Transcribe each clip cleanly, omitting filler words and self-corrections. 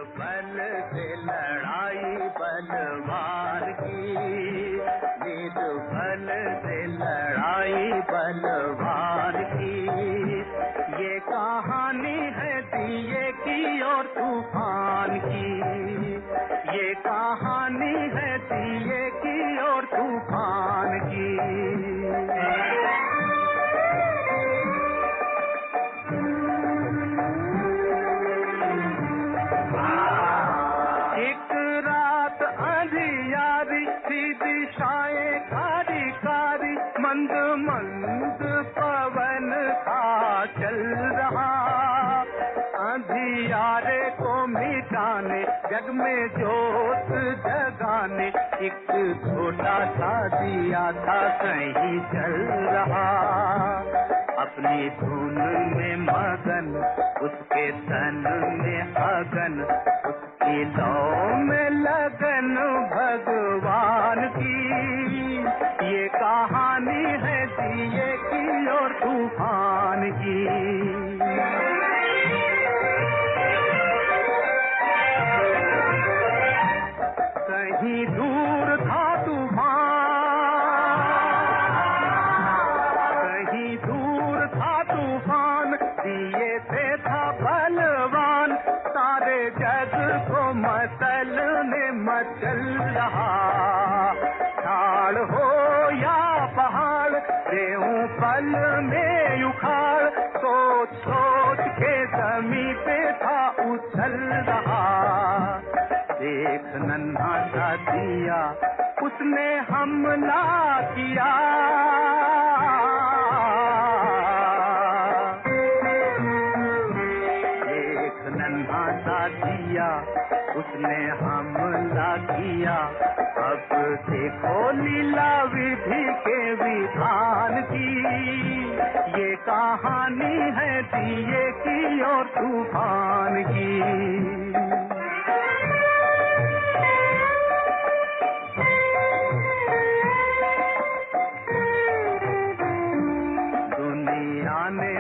निर्बल से लड़ाई बलवान की, निर्बल से लड़ाई बलवान की। ये कहानी है दिए की और तूफान की, ये कहानी है दिए की और तूफान की। एक रात अंधियारी सी दिशाएं कारी कारी, मंद मंद पवन था चल रहा। अंधियारे को मिटाने जग में जोत जगाने, एक छोटा सा दिया था कहीं जल रहा। अपनी धुन में मगन उसके तन में अगन, उसकी लौ में लगन भगवान की। ये कहानी है दिए की और तूफान की। कहीं दूर था तूफान, कहीं दूर था तूफान, दिए से था बलवान। सारे जग को मचलने मचल रहा। ढाल हो या पहाड़, रेहूं पल में उखाड़, सोच सोच के जमी पे था उछल रहा। देख नन्हा सा दिया उसने हमला किया, देख नन्हा सा दिया उसने हमला किया। अब देखो लीला विधि के विधान की। ये कहानी है दिए की और तूफान की।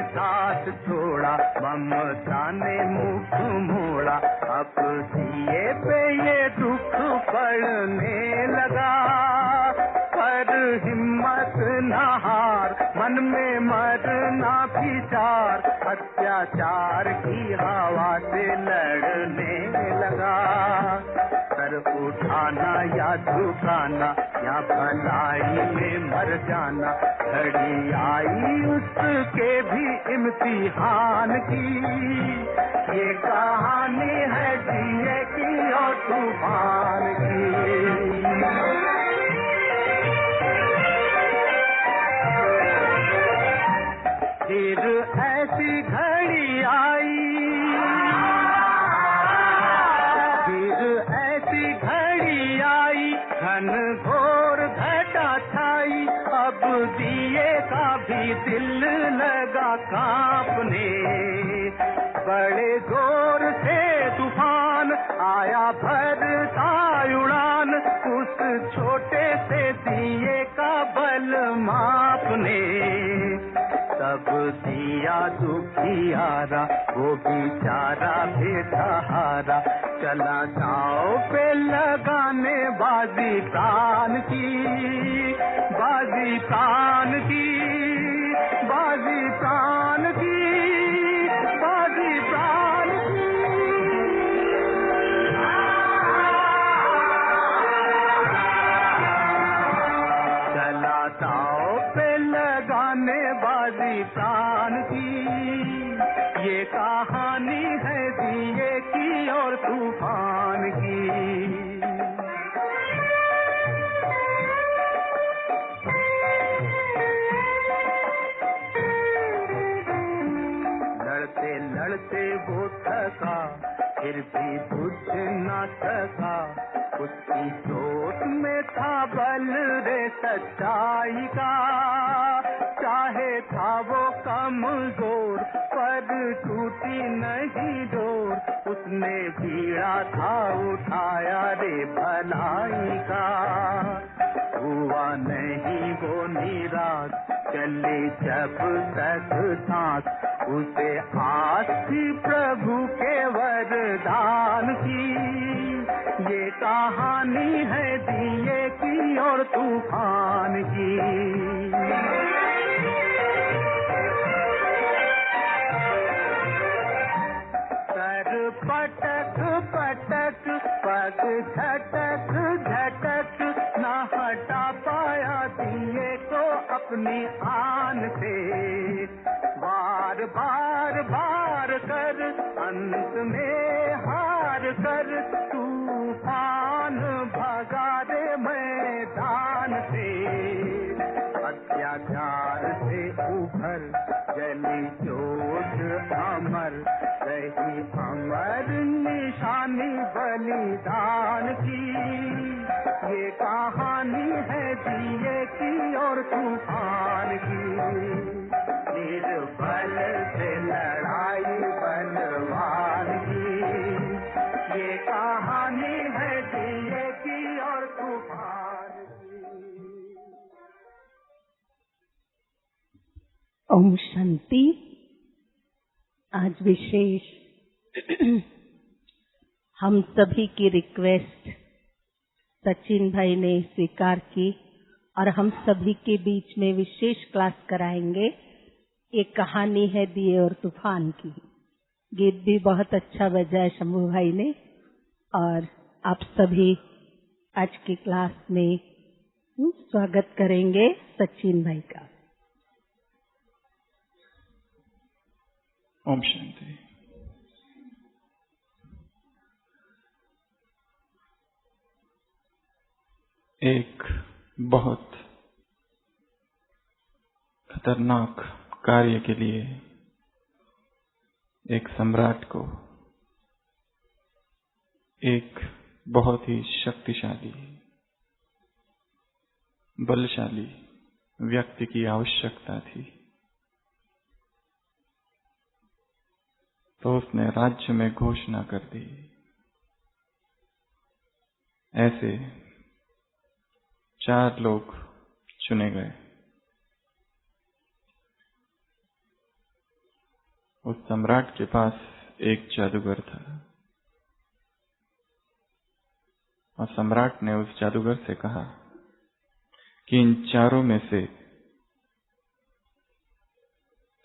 साथ छोड़ा ममता ने मुख मोड़ा, अब दिए पे ये दुख पड़ने लगा। पर हिम्मत न हार, मन में मरना विचार, अत्याचार की हवा से लड़ने लगा। सर उठाना या झुकाना या भलाई में मर जाना, घड़ी आई उसके भी इम्तिहान की। ये कहानी है दिए की और तूफान की। फिर ऐसी घड़ी आई, फिर ऐसी घड़ी आई, घन घोर घटा छाई। अब दिए का भी दिल लगा कांपने, बड़े जोर से तूफान आया भरता उड़ान, उस छोटे से दिए का बल मापने। तब दिया दुखियारा वो बेचारा बेसहारा, चला दांव पे लगाने बाजी प्राण की, बाजी प्राण की, बाजी प्राण की, बाजी प्राण की। चला दांव पे लगाने बाजी प्राण की। ये कहानी है दिए की और तूफान की। लड़ते लड़ते वो थका, फिर भी बुझ न सका। उसकी सोच में था बल रे सच्चाई का, चाहे था वो कमजोर पर टूटी नहीं डोर। उसने बीड़ा था उठाया रे भलाई का, हुआ नहीं वो निराश, चले जब तक सांस। उसे आस थी प्रभु के वरदान तूफान की। ये कहानी है दिए की और तूफान की। सर पटक पटक पग झटक झटक न हटा पाया दिए को अपनी आन से। बार बार बार कर अंत में हार कर तूफान भगा दे मैदान से। अत्याचार से उभर जली जोश अमर रही अमर निशानी बलिदान की। ये कहानी है दिए की और तूफान की। निर्बल से लड़ाई बलवान की। ये कहानी है दिए की और तूफान की। ओम शांति। आज विशेष हम सभी की रिक्वेस्ट सचिन भाई ने स्वीकार की और हम सभी के बीच में विशेष क्लास कराएंगे। एक कहानी है दिए और तूफान की। गीत भी बहुत अच्छा बजा है शंभू भाई ने। और आप सभी आज की क्लास में स्वागत करेंगे सचिन भाई का। ओम शांति। एक बहुत खतरनाक कार्य के लिए एक सम्राट को एक बहुत ही शक्तिशाली बलशाली व्यक्ति की आवश्यकता थी। तो उसने राज्य में घोषणा कर दी, ऐसे 4 लोग चुने गए। उस सम्राट के पास एक जादूगर था और सम्राट ने उस जादूगर से कहा कि इन 4 में से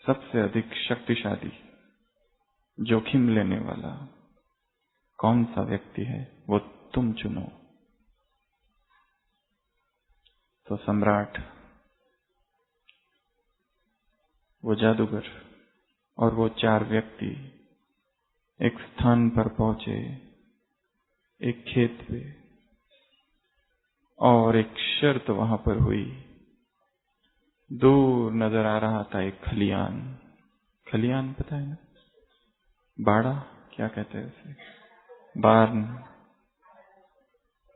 सबसे अधिक शक्तिशाली जोखिम लेने वाला कौन सा व्यक्ति है वो तुम चुनो। तो सम्राट, वो जादूगर और वो 4 व्यक्ति एक स्थान पर पहुंचे, एक खेत पे, और एक शर्त वहां पर हुई। दूर नजर आ रहा था एक खलियान। खलियान पता है ना? बाड़ा क्या कहते हैं उसे? बार्न।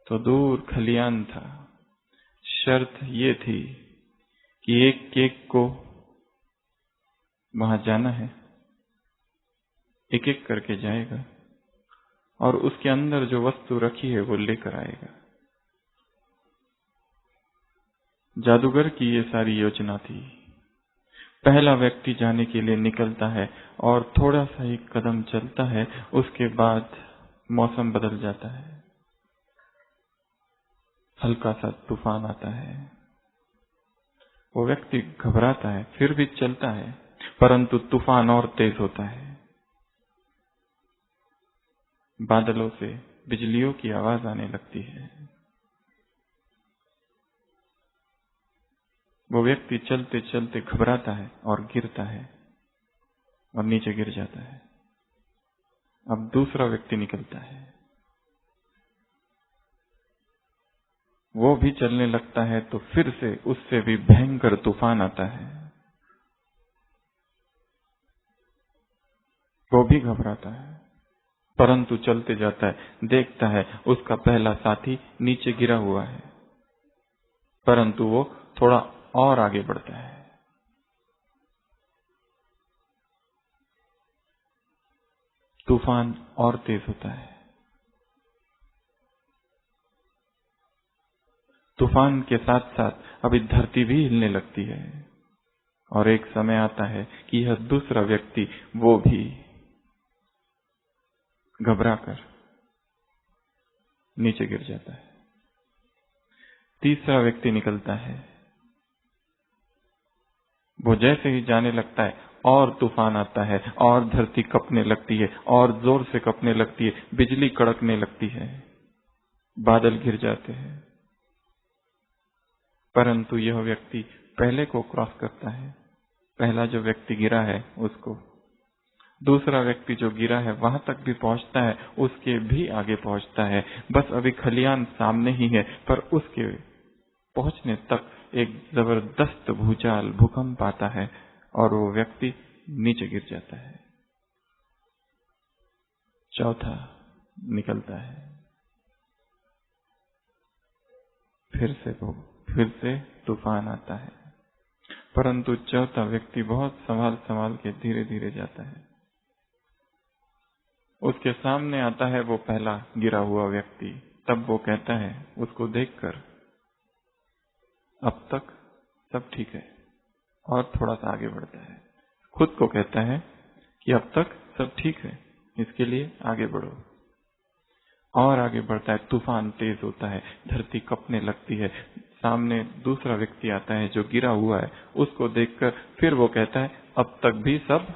तो दूर खलियान था। शर्त ये थी कि एक एक को वहां जाना है, एक एक करके जाएगा और उसके अंदर जो वस्तु रखी है वो लेकर आएगा। जादूगर की ये सारी योजना थी। पहला व्यक्ति जाने के लिए निकलता है और थोड़ा सा ही कदम चलता है, उसके बाद मौसम बदल जाता है, हल्का सा तूफान आता है। वो व्यक्ति घबराता है, फिर भी चलता है, परंतु तूफान और तेज होता है। बादलों से बिजलियों की आवाज आने लगती है। वो व्यक्ति चलते चलते घबराता है और गिरता है और नीचे गिर जाता है। अब दूसरा व्यक्ति निकलता है, वो भी चलने लगता है, तो फिर से उससे भी भयंकर तूफान आता है। वो भी घबराता है, परंतु चलते जाता है। देखता है उसका पहला साथी नीचे गिरा हुआ है, परंतु वो थोड़ा और आगे बढ़ता है। तूफान और तेज होता है। तूफान के साथ साथ अभी धरती भी हिलने लगती है और एक समय आता है कि यह दूसरा व्यक्ति वो भी घबराकर नीचे गिर जाता है। तीसरा व्यक्ति निकलता है, वो जैसे ही जाने लगता है और तूफान आता है और धरती कंपने लगती है और जोर से कंपने लगती है, बिजली कड़कने लगती है, बादल घिर जाते हैं। परंतु यह व्यक्ति पहले को क्रॉस करता है, पहला जो व्यक्ति गिरा है उसको। दूसरा व्यक्ति जो गिरा है वहां तक भी पहुंचता है, उसके भी आगे पहुंचता है। बस अभी खलियान सामने ही है, पर उसके पहुंचने तक एक जबरदस्त भूचाल, भूकंप आता है और वो व्यक्ति नीचे गिर जाता है। चौथा निकलता है, फिर से तूफान आता है, परंतु चौथा व्यक्ति बहुत संभाल के धीरे धीरे जाता है। उसके सामने आता है वो पहला गिरा हुआ व्यक्ति। तब वो कहता है, उसको देखकर, अब तक सब ठीक है, और थोड़ा सा आगे बढ़ता है। खुद को कहता है कि अब तक सब ठीक है, इसके लिए आगे बढ़ो। और आगे बढ़ता है, तूफान तेज होता है, धरती कंपने लगती है। सामने दूसरा व्यक्ति आता है जो गिरा हुआ है, उसको देखकर फिर वो कहता है, अब तक भी सब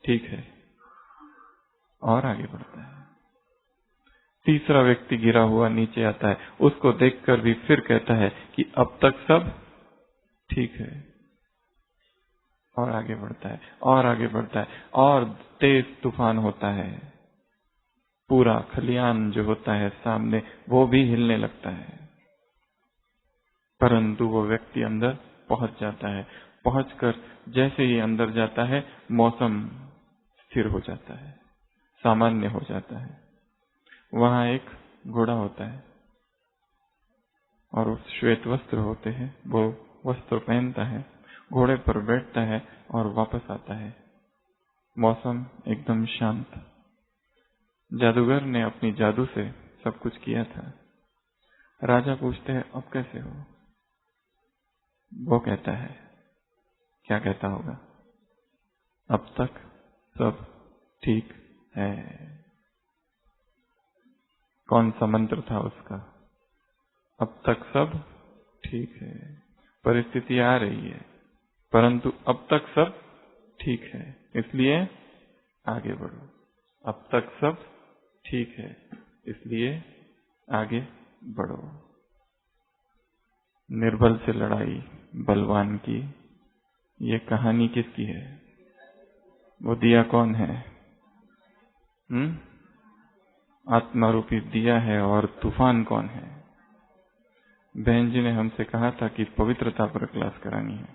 ठीक है, और आगे बढ़ता है। तीसरा व्यक्ति गिरा हुआ नीचे आता है, उसको देखकर भी फिर कहता है कि अब तक सब ठीक है, और आगे बढ़ता है, और आगे बढ़ता है, और तेज तूफान होता है। पूरा खलियान जो होता है सामने, वो भी हिलने लगता है। परंतु वो व्यक्ति अंदर पहुंच जाता है। पहुंचकर जैसे ही अंदर जाता है, मौसम स्थिर हो जाता है, सामान्य हो जाता है। वहां एक घोड़ा होता है और श्वेत वस्त्र होते हैं, वो वस्त्र पहनता है, घोड़े पर बैठता है और वापस आता है। मौसम एकदम शांत। जादूगर ने अपनी जादू से सब कुछ किया था। राजा पूछते हैं, अब कैसे हो? वो कहता है, क्या कहता होगा? अब तक सब ठीक है। कौन सा मंत्र था उसका? अब तक सब ठीक है। परिस्थिति आ रही है, परंतु अब तक सब ठीक है, इसलिए आगे बढ़ो। अब तक सब ठीक है, इसलिए आगे बढ़ो। निर्बल से लड़ाई बलवान की, ये कहानी किसकी है? वो दिया कौन है? आत्मा रूपी दिया है। और तूफान कौन है? बहन जी ने हमसे कहा था कि पवित्रता पर क्लास करानी है,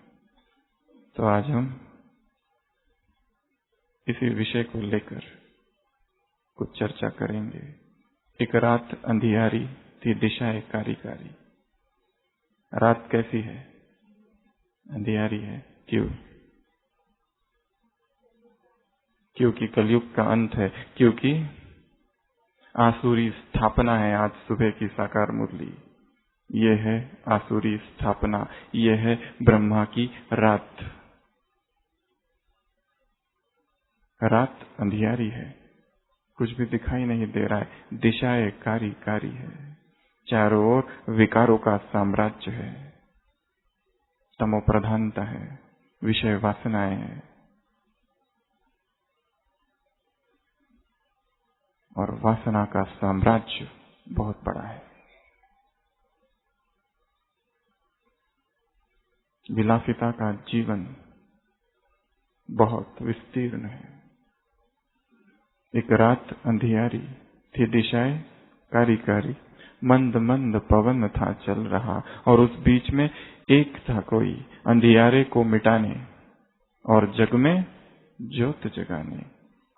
तो आज हम इसी विषय को लेकर कुछ चर्चा करेंगे। एक रात अंधियारी थी, दिशाएं कारी कारी। रात कैसी है? अंधियारी है। क्यों? क्योंकि कलयुग का अंत है, क्योंकि आसुरी स्थापना है। आज सुबह की साकार मुरली ये है आसुरी स्थापना, ये है ब्रह्मा की रात। रात अंधियारी है, कुछ भी दिखाई नहीं दे रहा है, दिशाएं कारी कारी है, चारों ओर विकारों का साम्राज्य है, तमो प्रधानता है, विषय वासनाएं हैं, और वासना का साम्राज्य बहुत बड़ा है। विलासिता का जीवन बहुत विस्तीर्ण है। एक रात अंधियारी थी, दिशाएं कारी कारी, मंद मंद पवन था चल रहा, और उस बीच में एक था कोई अंधियारे को मिटाने और जग में ज्योत जगाने।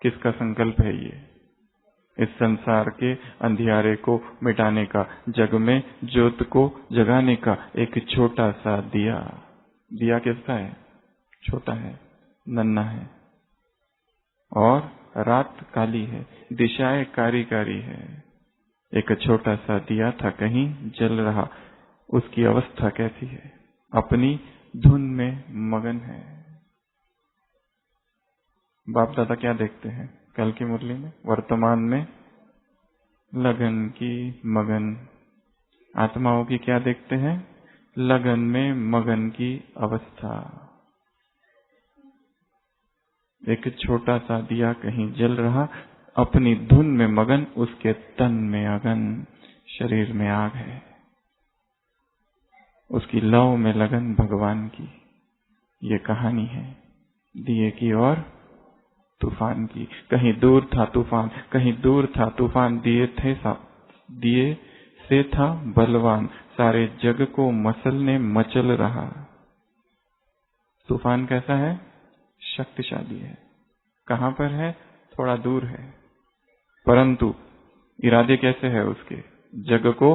किसका संकल्प है ये? इस संसार के अंधियारे को मिटाने का, जग में ज्योत को जगाने का एक छोटा सा दिया। दिया किसका है? छोटा है, नन्हा है, और रात काली है, दिशाएं कारी कारी है। एक छोटा सा दिया था, कहीं जल रहा। उसकी अवस्था कैसी है? अपनी धुन में मगन है। बाप दादा क्या देखते हैं कल की मुरली में? वर्तमान में लगन की मगन। आत्माओं की क्या देखते हैं? लगन में मगन की अवस्था। एक छोटा सा दिया कहीं जल रहा, अपनी धुन में मगन, उसके तन में अगन, शरीर में आग है, उसकी लौ में लगन भगवान की। ये कहानी है दिए की और तूफान की। कहीं दूर था तूफान, कहीं दूर था तूफान, दिए से था बलवान, सारे जग को मसलने मचल रहा। तूफान कैसा है? शक्तिशाली है। कहां पर है? थोड़ा दूर है, परंतु इरादे कैसे है उसके? जग को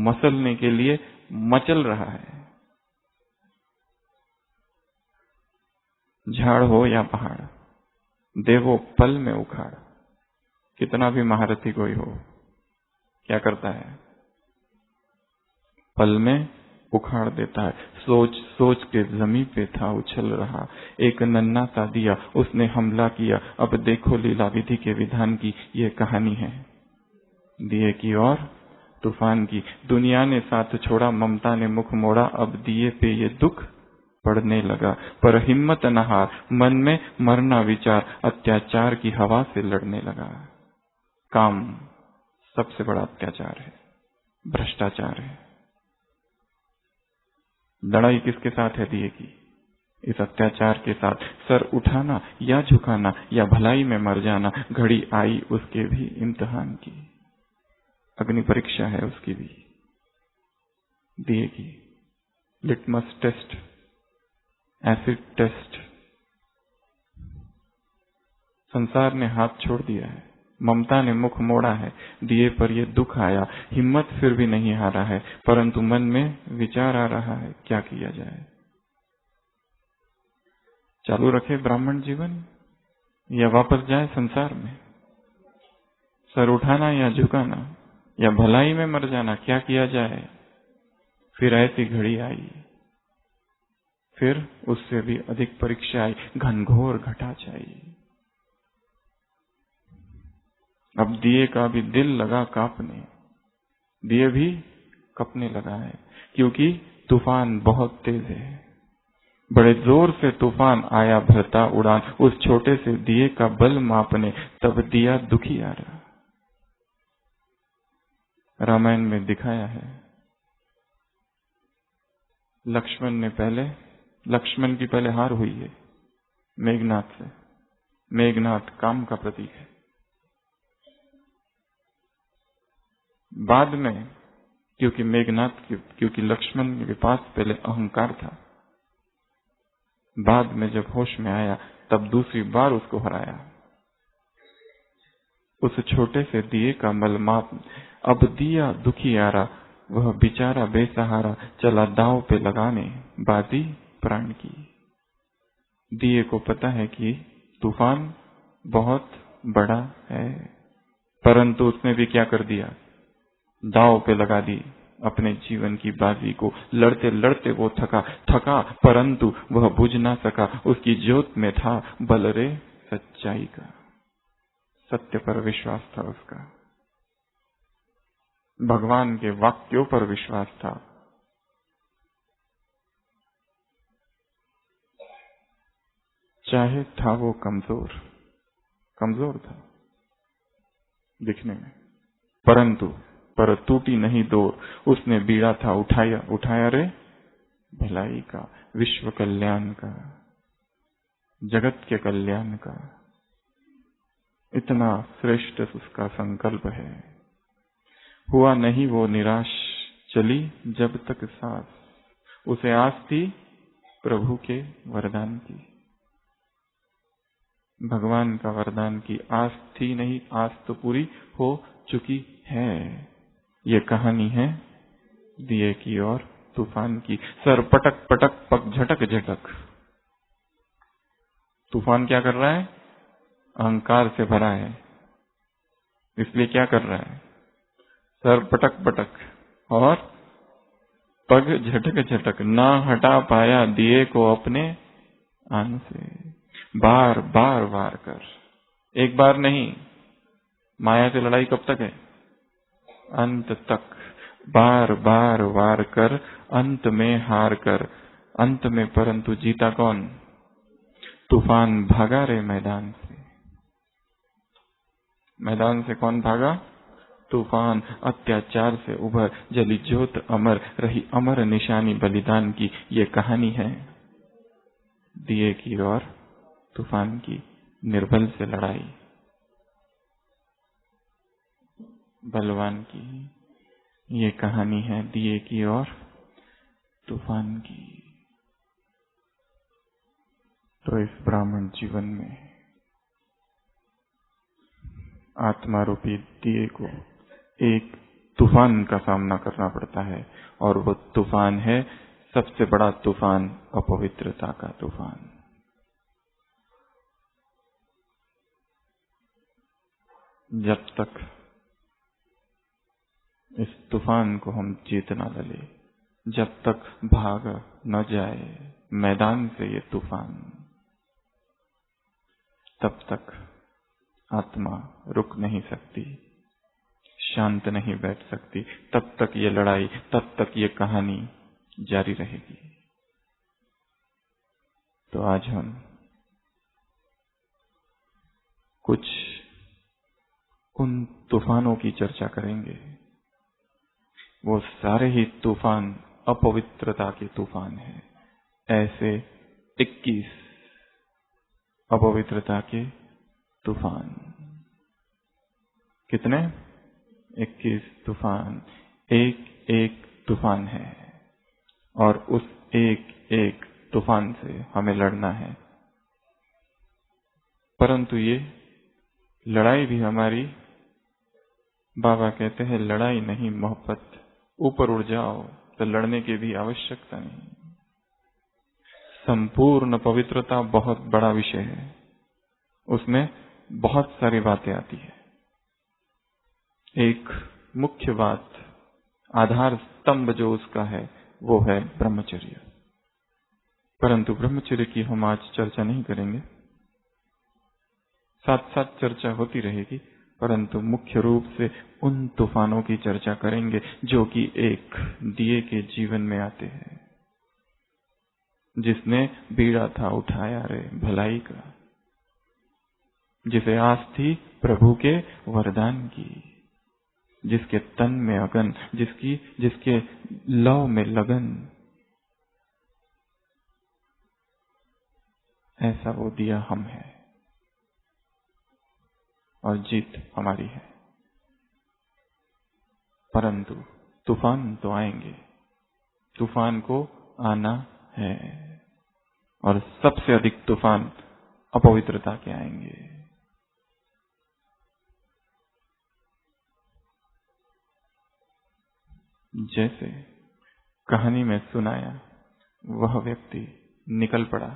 मसलने के लिए मचल रहा है। झाड़ हो या पहाड़, देवो पल में उखाड़। कितना भी महारथी कोई हो, क्या करता है? पल में उखाड़ देता है। सोच सोच के जमीन पे था उछल रहा, एक नन्हा सा दिया, उसने हमला किया, अब देखो लीला विधि के विधान की। ये कहानी है दिए की और तूफान की। दुनिया ने साथ छोड़ा, ममता ने मुख मोड़ा, अब दिए पे ये दुख पड़ने लगा। पर हिम्मत न हार, मन में मरना विचार, अत्याचार की हवा से लड़ने लगा। काम सबसे बड़ा अत्याचार है, भ्रष्टाचार है। लड़ाई किसके साथ है दिए की? इस अत्याचार के साथ। सर उठाना या झुकाना या भलाई में मर जाना, घड़ी आई उसके भी इम्तिहान की। अग्नि परीक्षा है उसकी भी दिए की। Litmus test, acid test. संसार ने हाथ छोड़ दिया है, ममता ने मुख मोड़ा है, दिए पर ये दुख आया, हिम्मत फिर भी नहीं हारा है, परंतु मन में विचार आ रहा है क्या किया जाए। चालू रखे ब्राह्मण जीवन या वापस जाए संसार में? सर उठाना या झुकाना या भलाई में मर जाना, क्या किया जाए? फिर ऐसी घड़ी आई, फिर उससे भी अधिक परीक्षा आई, घनघोर घटा चाहिए। अब दिए का भी दिल लगा कांपने, दिए भी कपने लगा है, क्योंकि तूफान बहुत तेज है। बड़े जोर से तूफान आया भरता उड़ान, उस छोटे से दिए का बल मापने, तब दिया दुखी आ रहा। रामायण में दिखाया है, लक्ष्मण की पहले हार हुई है मेघनाथ से। मेघनाथ काम का प्रतीक है। बाद में क्योंकि लक्ष्मण के पास पहले अहंकार था, बाद में जब होश में आया तब दूसरी बार उसको हराया। उस छोटे से दिए का मलमाप, अब दिया दुखी आ रहा, वह बेचारा बेसहारा चला दांव पे लगाने बाजी प्राण की। दिए को पता है कि तूफान बहुत बड़ा है, परंतु उसने भी क्या कर दिया? दांव पे लगा दी अपने जीवन की बाजी को। लड़ते लड़ते वो थका, परंतु वह बुझ ना सका। उसकी ज्योत में था बल रे सच्चाई का, सत्य पर विश्वास था उसका, भगवान के वाक्यों पर विश्वास था। चाहे था वो कमजोर था दिखने में, पर टूटी नहीं डोर। उसने बीड़ा था उठाया रे भलाई का, विश्व कल्याण का, जगत के कल्याण का। इतना श्रेष्ठ उसका संकल्प है। हुआ नहीं वो निराश, चली जब तक सांस, उसे आस थी प्रभु के वरदान की। भगवान का वरदान की आस थी नहीं, आस तो पूरी हो चुकी है। ये कहानी है दिए की और तूफान की। सर पटक पटक पग झटक झटक। तूफान क्या कर रहा है? अहंकार से भरा है, इसलिए क्या कर रहा है? सर पटक पटक और पग झटक झटक। ना हटा पाया दिए को अपने आन से, बार बार वार कर। एक बार नहीं, माया से लड़ाई कब तक है? अंत तक बार बार वार कर अंत में हार कर, अंत में परंतु जीता कौन? तूफान भागा रे मैदान से। मैदान से कौन भागा? तूफान। अत्याचार से उभर, जली ज्योत अमर रही, अमर निशानी बलिदान की। ये कहानी है दिए की और तूफान की, निर्बल से लड़ाई बलवान की। ये कहानी है दिए की और तूफान की। तो इस ब्राह्मण जीवन में आत्मा रूपी दिए को एक तूफान का सामना करना पड़ता है, और वो तूफान है सबसे बड़ा तूफान, अपवित्रता का तूफान। जब तक इस तूफान को हम जीत ना ले, जब तक भाग न जाए मैदान से ये तूफान, तब तक आत्मा रुक नहीं सकती, शांत नहीं बैठ सकती। तब तक ये लड़ाई, तब तक ये कहानी जारी रहेगी। तो आज हम कुछ उन तूफानों की चर्चा करेंगे। वो सारे ही तूफान अपवित्रता के तूफान हैं। ऐसे 21 अपवित्रता के तूफान। कितने? 21 तूफान। एक एक तूफान है, और उस एक एक तूफान से हमें लड़ना है। परंतु ये लड़ाई भी हमारी, बाबा कहते हैं लड़ाई नहीं मोहब्बत। ऊपर उड़ जाओ तो लड़ने की भी आवश्यकता नहीं। संपूर्ण पवित्रता बहुत बड़ा विषय है, उसमें बहुत सारी बातें आती है। एक मुख्य बात, आधार स्तंभ जो उसका है वो है ब्रह्मचर्य। परंतु ब्रह्मचर्य की हम आज चर्चा नहीं करेंगे, साथ साथ चर्चा होती रहेगी, परंतु मुख्य रूप से उन तूफानों की चर्चा करेंगे जो कि एक दिए के जीवन में आते हैं। जिसने बीड़ा था उठाया रे भलाई का, जिसे आस थी प्रभु के वरदान की, जिसके तन में अगन, जिसके लव में लगन, ऐसा वो दिया हम है, और जीत हमारी है। परंतु तूफान तो आएंगे, तूफान को आना है, और सबसे अधिक तूफान अपवित्रता के आएंगे। जैसे कहानी में सुनाया, वह व्यक्ति निकल पड़ा,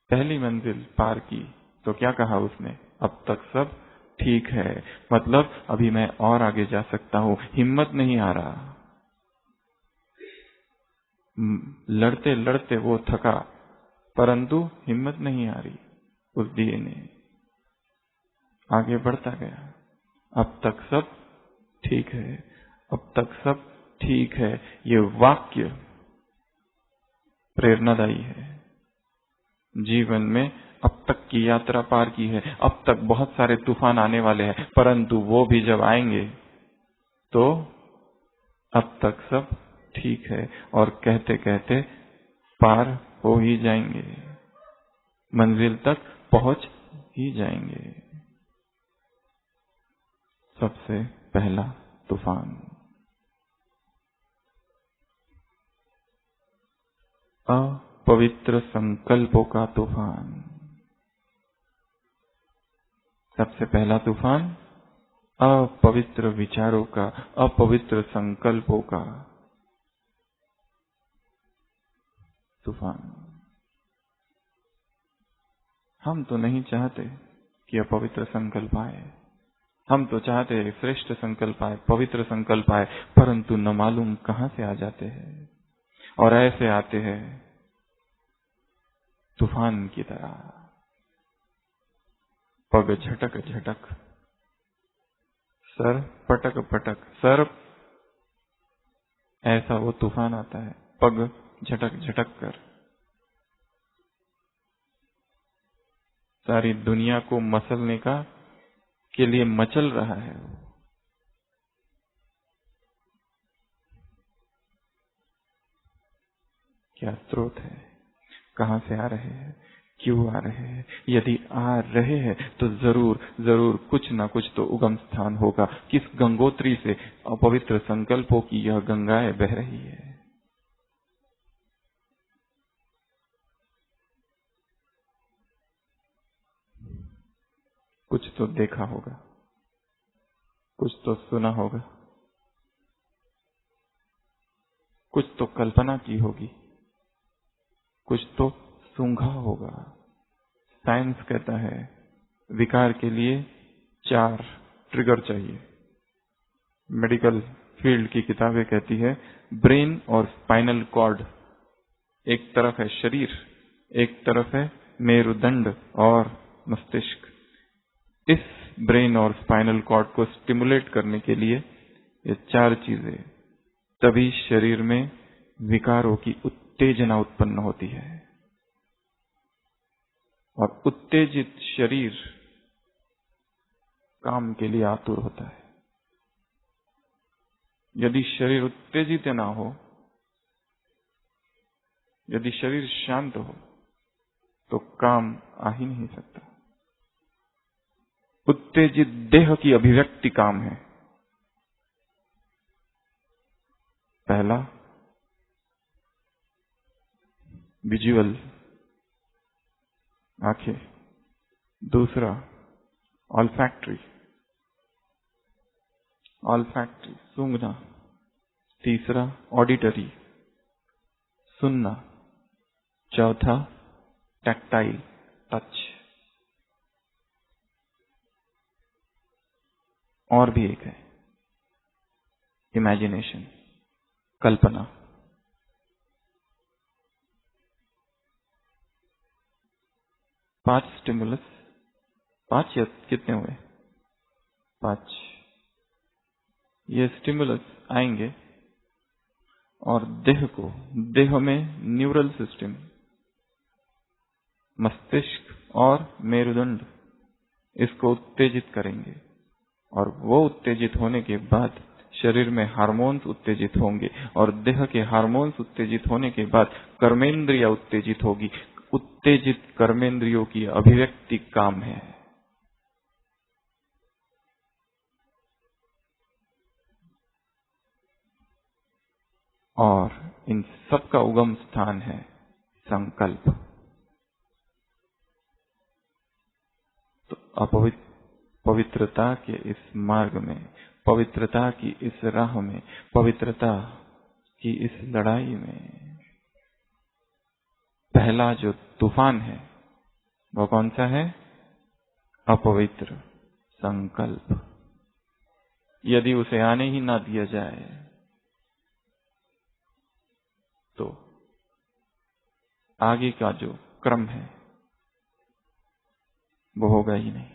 पहली मंजिल पार की, तो क्या कहा उसने? अब तक सब ठीक है, मतलब अभी मैं और आगे जा सकता हूं, हिम्मत नहीं आ रहा। लड़ते लड़ते वो थका, परंतु हिम्मत नहीं आ रही उस दिए ने। आगे बढ़ता गया, अब तक सब ठीक है, अब तक सब ठीक है। ये वाक्य प्रेरणादायी है। जीवन में अब तक की यात्रा पार की है, अब तक बहुत सारे तूफान आने वाले हैं, परंतु वो भी जब आएंगे तो अब तक सब ठीक है, और कहते कहते पार हो ही जाएंगे, मंजिल तक पहुंच ही जाएंगे। सबसे पहला तूफान, अपवित्र संकल्पों का तूफान। सबसे पहला तूफान अपवित्र विचारों का, अपवित्र संकल्पों का तूफान। हम तो नहीं चाहते कि अपवित्र संकल्प आए, हम तो चाहते हैं श्रेष्ठ संकल्प आए, पवित्र संकल्प आए, परंतु न मालूम कहां से आ जाते हैं, और ऐसे आते हैं तूफान की तरह, पग झटक झटक सर पटक पटक, सर ऐसा वो तूफान आता है, पग झटक झटक कर सारी दुनिया को मसलने का के लिए मचल रहा है। क्या स्रोत है, कहां से आ रहे हैं, क्यों आ रहे हैं? यदि आ रहे हैं तो जरूर जरूर कुछ ना कुछ तो उगम स्थान होगा। किस गंगोत्री से अपवित्र संकल्पों की यह गंगाएं बह रही है? कुछ तो देखा होगा, कुछ तो सुना होगा, कुछ तो कल्पना की होगी, कुछ तो सूंघा होगा। साइंस कहता है विकार के लिए 4 ट्रिगर चाहिए। मेडिकल फील्ड की किताबें कहती है ब्रेन और स्पाइनल कॉर्ड, एक तरफ है शरीर, एक तरफ है मेरुदंड और मस्तिष्क। इस ब्रेन और स्पाइनल कॉर्ड को स्टिमुलेट करने के लिए ये 4 चीजें, तभी शरीर में विकारों की उत्तेजना उत्पन्न होती है। और उत्तेजित शरीर काम के लिए आतुर होता है। यदि शरीर उत्तेजित ना हो, यदि शरीर शांत हो, तो काम आ ही नहीं सकता। उत्तेजित देह की अभिव्यक्ति काम है। पहला विजुअल, आंखें। दूसरा ऑल्फैक्टरी, ऑल्फैक्टरी सूंघना। तीसरा ऑडिटरी, सुनना। चौथा टैक्टाइल, टच। और भी एक है इमेजिनेशन, कल्पना। पांच स्टिमुलस, 5 या कितने हुए? 5। ये स्टिमुलस आएंगे और देह में न्यूरल सिस्टम, मस्तिष्क और मेरुदंड इसको उत्तेजित करेंगे। और वो उत्तेजित होने के बाद शरीर में हार्मोन्स उत्तेजित होंगे और देह के हार्मोन्स उत्तेजित होने के बाद कर्मेंद्रिय उत्तेजित होगी। उत्तेजित कर्मेंद्रियों की अभिव्यक्ति काम है। और इन सब का उगम स्थान है संकल्प। तो पवित्रता के इस मार्ग में, पवित्रता की इस राह में, पवित्रता की इस लड़ाई में पहला जो तूफान है वो कौन सा है? अपवित्र संकल्प। यदि उसे आने ही ना दिया जाए तो आगे का जो क्रम है वो होगा ही नहीं।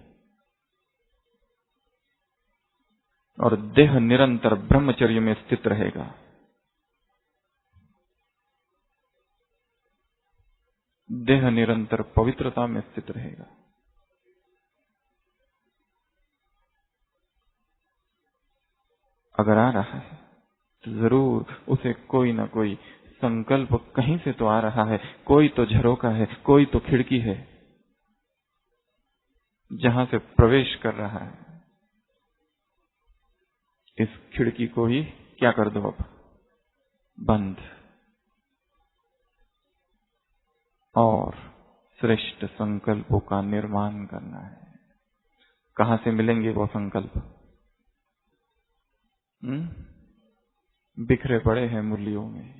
और देह निरंतर ब्रह्मचर्य में स्थित रहेगा। देह निरंतर पवित्रता में स्थित रहेगा। अगर आ रहा है तो जरूर उसे कोई ना कोई संकल्प कहीं से तो आ रहा है, कोई तो झरोका है, कोई तो खिड़की है जहां से प्रवेश कर रहा है। इस खिड़की को ही क्या कर दो अब? बंद। और श्रेष्ठ संकल्पों का निर्माण करना है। कहां से मिलेंगे वो संकल्प? बिखरे पड़े हैं मुरलियों में।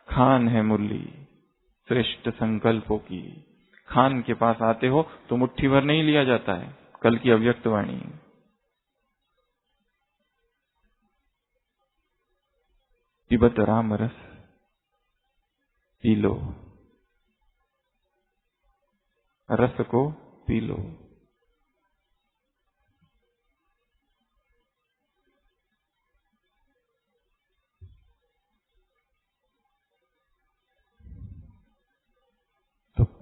खान है मुरली श्रेष्ठ संकल्पों की। खान के पास आते हो तो मुट्ठी भर नहीं लिया जाता है। कल की अव्यक्त वाणी, पिबत राम रस पी लो, रस को पी लो।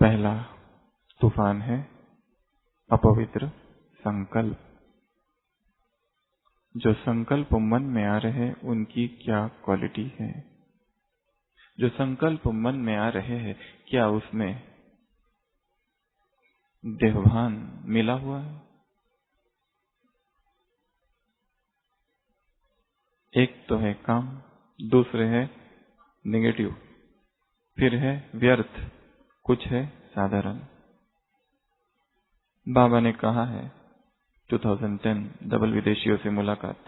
पहला तूफान है अपवित्र संकल्प। जो संकल्प मन में आ रहे हैं उनकी क्या क्वालिटी है? जो संकल्प मन में आ रहे हैं क्या उसमें देहभान मिला हुआ है? एक तो है काम, दूसरे है नेगेटिव, फिर है व्यर्थ, कुछ है साधारण। बाबा ने कहा है 2010 डबल विदेशियों से मुलाकात,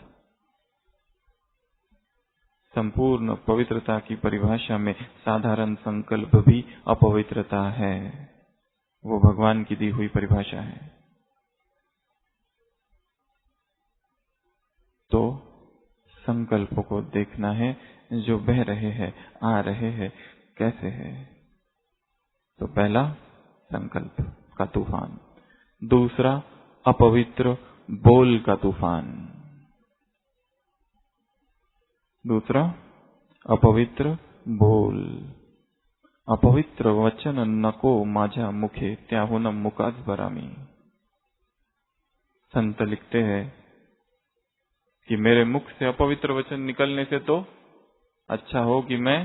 संपूर्ण पवित्रता की परिभाषा में साधारण संकल्प भी अपवित्रता है। वो भगवान की दी हुई परिभाषा है। तो संकल्पों को देखना है जो बह रहे हैं, आ रहे हैं, कैसे है। तो पहला संकल्प का तूफान, दूसरा अपवित्र बोल का तूफान। दूसरा अपवित्र बोल। अपवित्र वचन नको माझ्या मुखे त्याहून मुकाच बरामी। संत लिखते हैं कि मेरे मुख से अपवित्र वचन निकलने से तो अच्छा हो कि मैं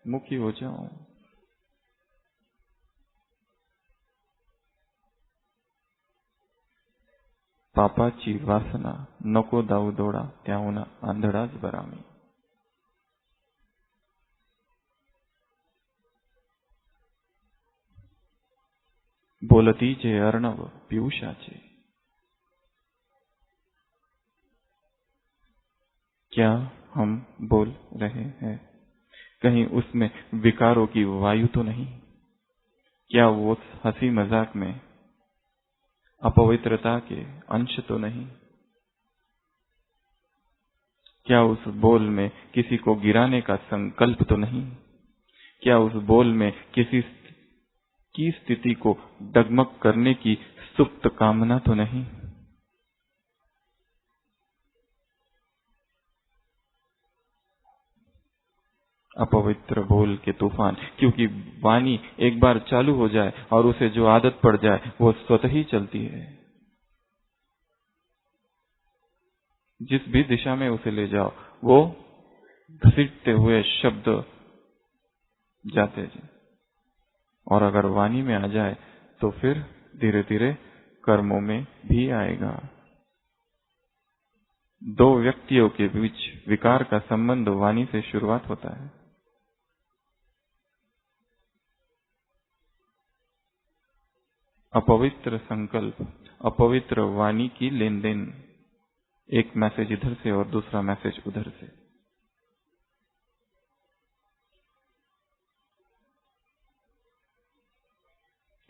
मुखी हो जाऊं। पापाची वासना नको दाऊ दोडा त्याहून आंधळाच बरामी। बोलतीचे अर्णव पीयूषाचे। क्या हम बोल रहे हैं कहीं उसमें विकारों की वायु तो नहीं? क्या वो हंसी मजाक में अपवित्रता के अंश तो नहीं? क्या उस बोल में किसी को गिराने का संकल्प तो नहीं? क्या उस बोल में किसी की स्थिति को डगमग करने की सुप्त कामना तो नहीं? अपवित्र बोल के तूफान, क्योंकि वाणी एक बार चालू हो जाए और उसे जो आदत पड़ जाए वो स्वतः ही चलती है। जिस भी दिशा में उसे ले जाओ वो घसीटते हुए शब्द जाते हैं। और अगर वाणी में आ जाए तो फिर धीरे धीरे कर्मों में भी आएगा। दो व्यक्तियों के बीच विकार का संबंध वाणी से शुरुआत होता है। अपवित्र संकल्प, अपवित्र वाणी की लेन देन, एक मैसेज इधर से और दूसरा मैसेज उधर से।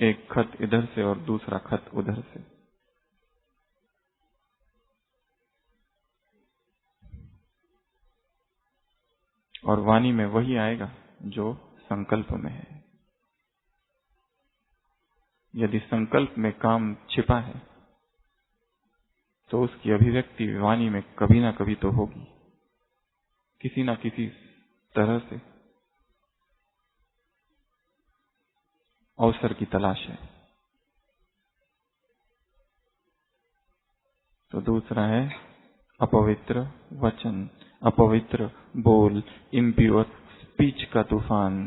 एक खत इधर से और दूसरा खत उधर से। और वाणी में वही आएगा जो संकल्प में है। यदि संकल्प में काम छिपा है तो उसकी अभिव्यक्ति वाणी में कभी ना कभी तो होगी, किसी ना किसी तरह से। अवसर की तलाश है। तो दूसरा है अपवित्र वचन, अपवित्र बोल, इम्प्योर स्पीच का तूफान।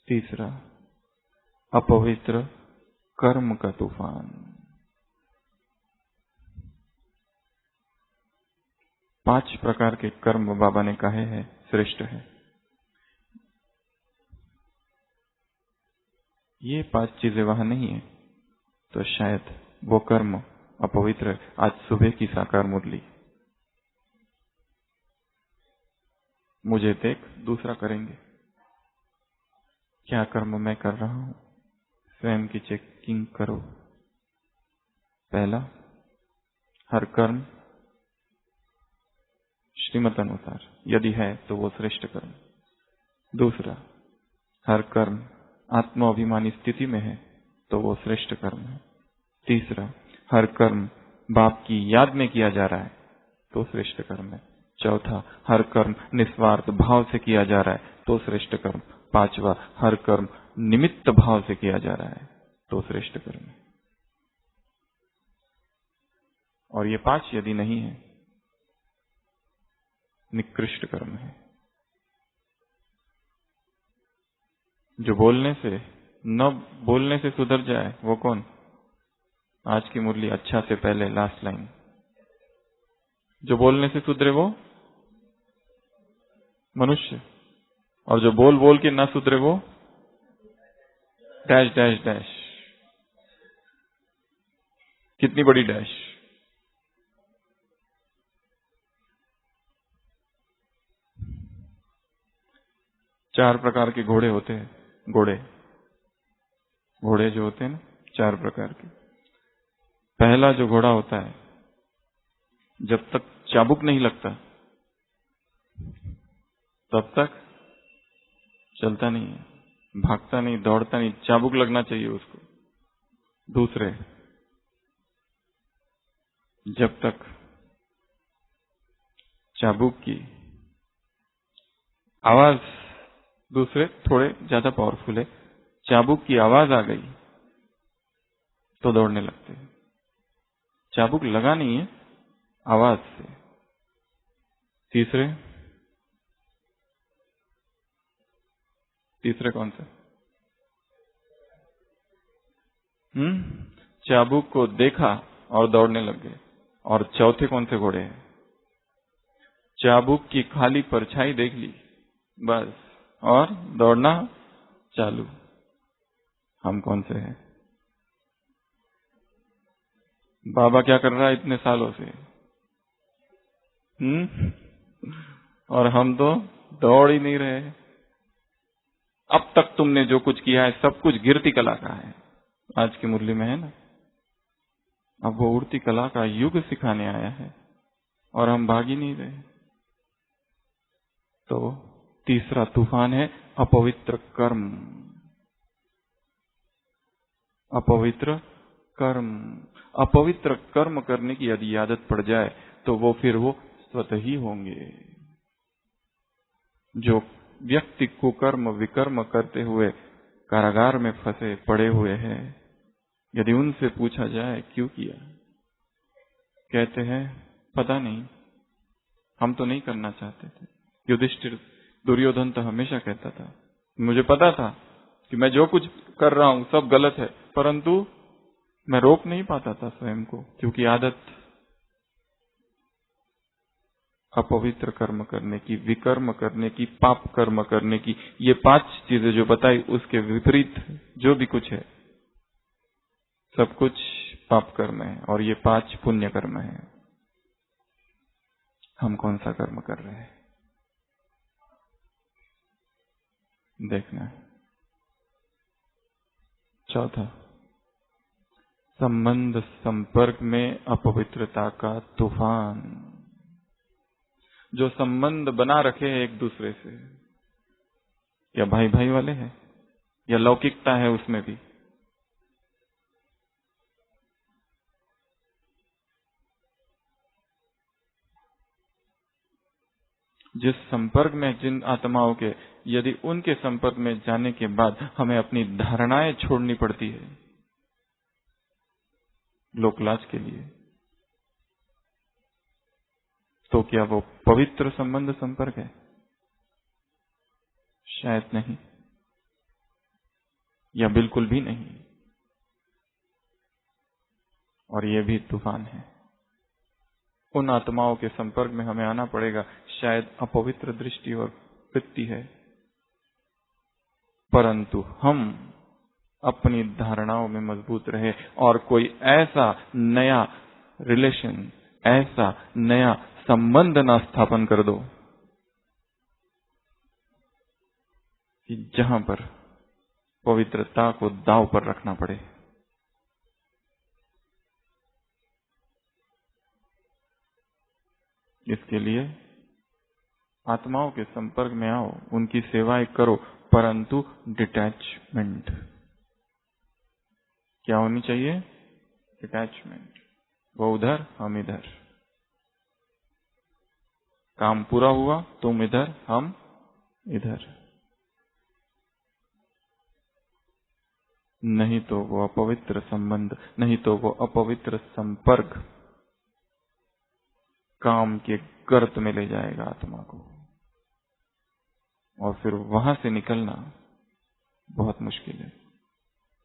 तीसरा अपवित्र कर्म का तूफान। 5 प्रकार के कर्म बाबा ने कहे हैं श्रेष्ठ है। ये 5 चीजें वहां नहीं है तो शायद वो कर्म अपवित्र। आज सुबह की साकार मुरली, मुझे देख दूसरा करेंगे। क्या कर्म मैं कर रहा हूं, स्वयं की चेकिंग करो। पहला, हर कर्म श्रीमत अनुसार यदि है तो वो श्रेष्ठ कर्म। दूसरा, हर कर्म आत्माभिमानी स्थिति में है तो वो श्रेष्ठ कर्म है। तीसरा, हर कर्म बाप की याद में किया जा रहा है तो श्रेष्ठ कर्म है। चौथा, हर कर्म निस्वार्थ भाव से किया जा रहा है तो श्रेष्ठ कर्म। पांचवा, हर कर्म निमित्त भाव से किया जा रहा है तो श्रेष्ठ कर्म है। और ये 5 यदि नहीं है, निकृष्ट कर्म है। जो बोलने से न बोलने से सुधर जाए वो कौन? आज की मुरली अच्छा से पहले लास्ट लाइन, जो बोलने से सुधरे वो मनुष्य, और जो बोल बोल के ना सुधरे वो डैश डैश डैश। कितनी बड़ी डैश? चार प्रकार के घोड़े होते हैं। घोड़े जो होते हैं ना, 4 प्रकार के। पहला जो घोड़ा होता है, जब तक चाबुक नहीं लगता तब तक चलता नहीं है, भागता नहीं, दौड़ता नहीं, चाबुक लगना चाहिए उसको। दूसरे, जब तक चाबुक की आवाज, दूसरे थोड़े ज्यादा पावरफुल है, चाबुक की आवाज आ गई तो दौड़ने लगते हैं। चाबुक लगा नहीं है, आवाज से। तीसरे कौन से? चाबुक को देखा और दौड़ने लग गए। और चौथे कौन से घोड़े हैं? चाबुक की खाली परछाई देख ली बस और दौड़ना चालू। हम कौन से हैं? बाबा क्या कर रहा है इतने सालों से? और हम तो दौड़ ही नहीं रहे। अब तक तुमने जो कुछ किया है सब कुछ गिरती कला का है। आज की मुरली में है ना, अब वो उड़ती कला का युग सिखाने आया है और हम भाग ही नहीं रहे। तो तीसरा तूफान है अपवित्र कर्म। अपवित्र कर्म, अपवित्र कर्म करने की यदि आदत पड़ जाए तो वो फिर वो स्वतः ही होंगे। जो व्यक्ति कुकर्म विकर्म करते हुए कारागार में फंसे पड़े हुए हैं, यदि उनसे पूछा जाए क्यों किया, कहते हैं पता नहीं, हम तो नहीं करना चाहते थे। युधिष्ठिर, दुर्योधन तो हमेशा कहता था मुझे पता था कि मैं जो कुछ कर रहा हूं सब गलत है, परंतु मैं रोक नहीं पाता था स्वयं को, क्योंकि आदत अपवित्र कर्म करने की, विकर्म करने की, पाप कर्म करने की। ये 5 चीजें जो बताई उसके विपरीत जो भी कुछ है सब कुछ पाप कर्म है और ये 5 पुण्य कर्म है। हम कौन सा कर्म कर रहे हैं देखना है। चौथा, संबंध संपर्क में अपवित्रता का तूफान। जो संबंध बना रखे हैं एक दूसरे से, या भाई भाई वाले हैं या लौकिकता है उसमें भी, जिस संपर्क में जिन आत्माओं के, यदि उनके संपर्क में जाने के बाद हमें अपनी धारणाएं छोड़नी पड़ती है लोकलाज के लिए, तो क्या वो पवित्र संबंध संपर्क है? शायद नहीं, या बिल्कुल भी नहीं। और ये भी तूफान है। उन आत्माओं के संपर्क में हमें आना पड़ेगा, शायद अपवित्र दृष्टि और वृत्ति है, परंतु हम अपनी धारणाओं में मजबूत रहे और कोई ऐसा नया रिलेशन, ऐसा नया संबंध ना स्थापन कर दो कि जहां पर पवित्रता को दांव पर रखना पड़े। इसके लिए आत्माओं के संपर्क में आओ, उनकी सेवाएं करो, परंतु डिटैचमेंट क्या होनी चाहिए? डिटैचमेंट। वो उधर, हम इधर। काम पूरा हुआ, तुम इधर, हम इधर। नहीं तो वो अपवित्र संबंध, नहीं तो वो अपवित्र संपर्क काम के गर्त में ले जाएगा आत्मा को, और फिर वहां से निकलना बहुत मुश्किल है।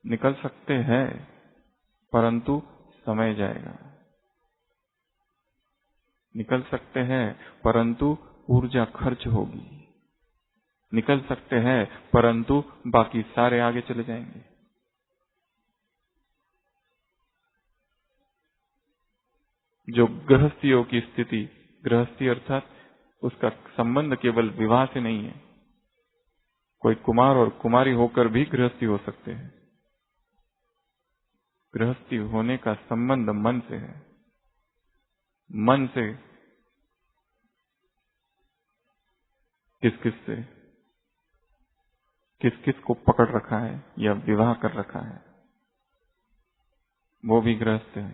निकल सकते हैं परंतु समय जाएगा। निकल सकते हैं परंतु ऊर्जा खर्च होगी। निकल सकते हैं परंतु बाकी सारे आगे चले जाएंगे। जो गृहस्थियों की स्थिति, गृहस्थी अर्थात उसका संबंध केवल विवाह से नहीं है। कोई कुमार और कुमारी होकर भी गृहस्थी हो सकते हैं। गृहस्थी होने का संबंध मन से है। मन से किस से, किस को पकड़ रखा है या विवाह कर रखा है, वो भी गृहस्थ है।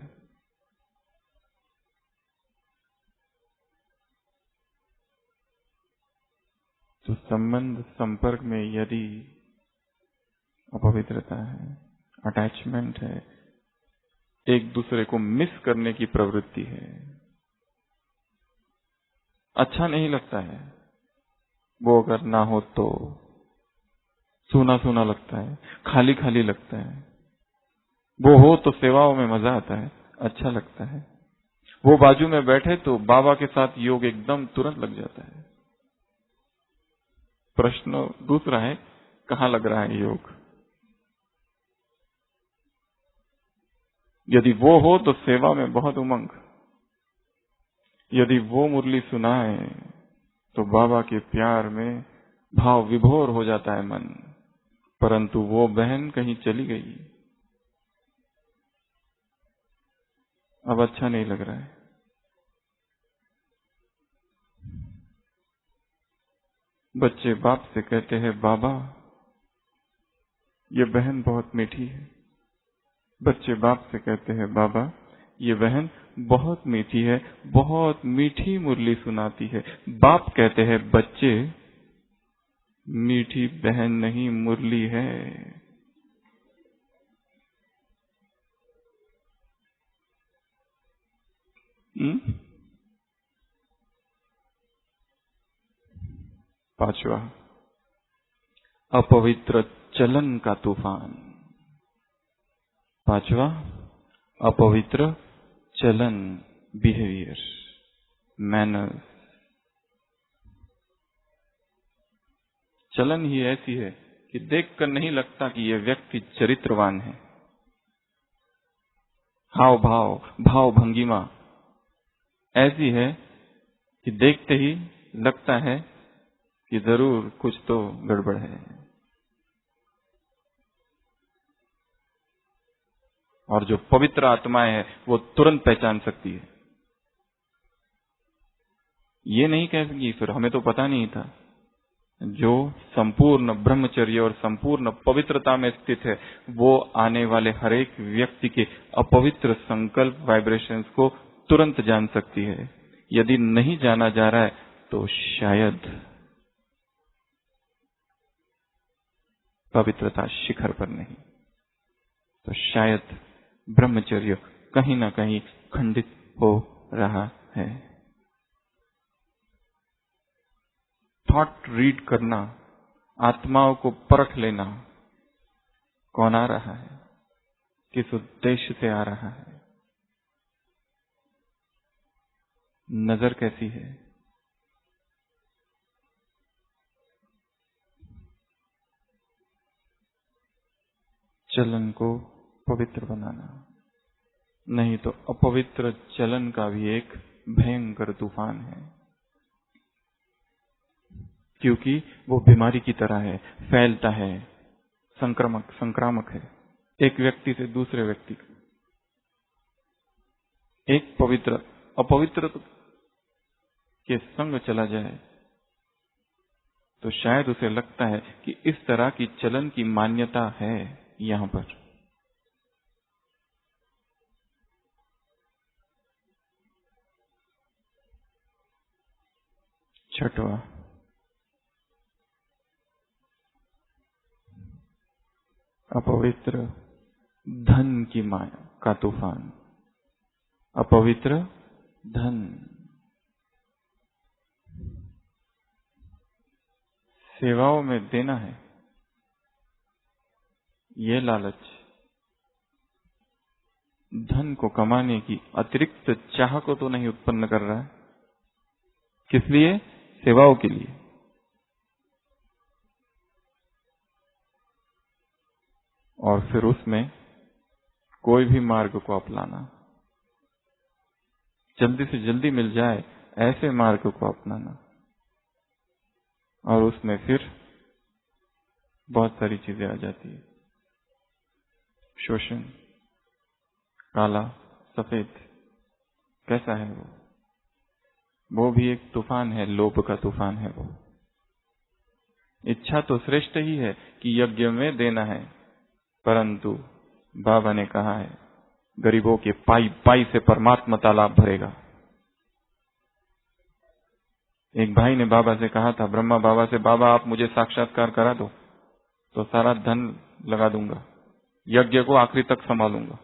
तो संबंध संपर्क में यदि अपवित्रता है, अटैचमेंट है, एक दूसरे को मिस करने की प्रवृत्ति है, अच्छा नहीं लगता है, वो अगर ना हो तो सूना सूना लगता है, खाली खाली लगता है। वो हो तो सेवाओं में मजा आता है, अच्छा लगता है। वो बाजू में बैठे तो बाबा के साथ योग एकदम तुरंत लग जाता है। प्रश्न दूसरा है, कहाँ लग रहा है योग? यदि वो हो तो सेवा में बहुत उमंग। यदि वो मुरली सुनाए तो बाबा के प्यार में भाव विभोर हो जाता है मन। परंतु वो बहन कहीं चली गई, अब अच्छा नहीं लग रहा है। बच्चे बाप से कहते हैं, बाबा ये बहन बहुत मीठी है। बच्चे बाप से कहते हैं, बाबा ये बहन बहुत मीठी है, बहुत मीठी मुरली सुनाती है। बाप कहते हैं, बच्चे मीठी बहन नहीं मुरली है। पांचवा, अपवित्र चलन का तूफान। पांचवा, अपवित्र चलन, बिहेवियर, मैनर्स। चलन ही ऐसी है कि देखकर नहीं लगता कि यह व्यक्ति चरित्रवान है। हाव भाव, भाव भंगिमा ऐसी है कि देखते ही लगता है कि जरूर कुछ तो गड़बड़ है। और जो पवित्र आत्माएं हैं वो तुरंत पहचान सकती है। ये नहीं कहेंगी फिर हमें तो पता नहीं था। जो संपूर्ण ब्रह्मचर्य और संपूर्ण पवित्रता में स्थित है वो आने वाले हर एक व्यक्ति के अपवित्र संकल्प वाइब्रेशंस को तुरंत जान सकती है। यदि नहीं जाना जा रहा है तो शायद पवित्रता शिखर पर नहीं, तो शायद ब्रह्मचर्य कहीं ना कहीं खंडित हो रहा है। थॉट रीड करना, आत्माओं को परख लेना, कौन आ रहा है, किस उद्देश्य से आ रहा है, नजर कैसी है। चलन को पवित्र बनाना, नहीं तो अपवित्र चलन का भी एक भयंकर तूफान है। क्योंकि वो बीमारी की तरह है, फैलता है, संक्रामक है। एक व्यक्ति से दूसरे व्यक्ति को, एक पवित्र अपवित्र के संग चला जाए तो शायद उसे लगता है कि इस तरह की चलन की मान्यता है यहां पर। छठवां, अपवित्र धन की माया का तूफान, अपवित्र धन। सेवाओं में देना है, ये लालच धन को कमाने की अतिरिक्त चाह को तो नहीं उत्पन्न कर रहा है। किस लिए? सेवाओं के लिए। और फिर उसमें कोई भी मार्ग को अपनाना, जल्दी से जल्दी मिल जाए ऐसे मार्ग को अपनाना, और उसमें फिर बहुत सारी चीजें आ जाती है। शोषण, काला, सफेद, कैसा है वो भी एक तूफान है, लोभ का तूफान है वो। इच्छा तो श्रेष्ठ ही है कि यज्ञ में देना है, परंतु बाबा ने कहा है गरीबों के पाई पाई से परमात्मा तालाब भरेगा। एक भाई ने बाबा से कहा था, ब्रह्मा बाबा से, बाबा आप मुझे साक्षात्कार करा दो तो सारा धन लगा दूंगा, यज्ञ को आखिरी तक संभालूंगा।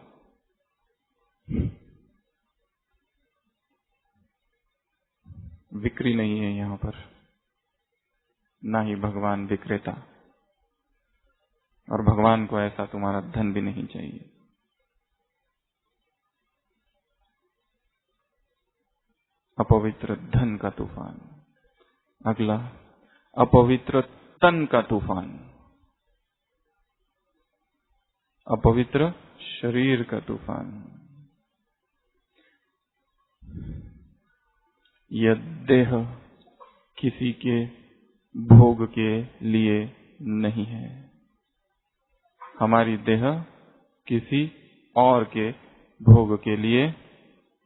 बिक्री नहीं है यहां पर, ना ही भगवान विक्रेता, और भगवान को ऐसा तुम्हारा धन भी नहीं चाहिए। अपवित्र धन का तूफान। अगला, अपवित्र तन का तूफान, अपवित्र शरीर का तूफान। यह देह किसी के भोग के लिए नहीं है। हमारी देह किसी और के भोग के लिए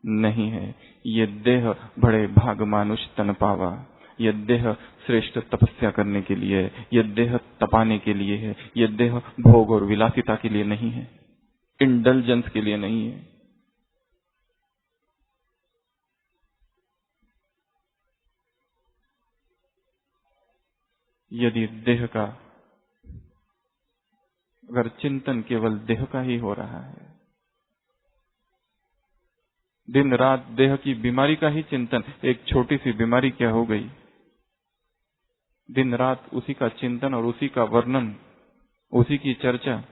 नहीं है। ये देह बड़े भाग मानुष तन पावा, यह देह श्रेष्ठ तपस्या करने के लिए है, यह देह तपाने के लिए है, यह देह भोग और विलासिता के लिए नहीं है, इंडल्जेंस के लिए नहीं है। यदि देह का, अगर चिंतन केवल देह का ही हो रहा है, दिन रात देह की बीमारी का ही चिंतन, एक छोटी सी बीमारी क्या हो गई, दिन रात उसी का चिंतन और उसी का वर्णन, उसी की चर्चा,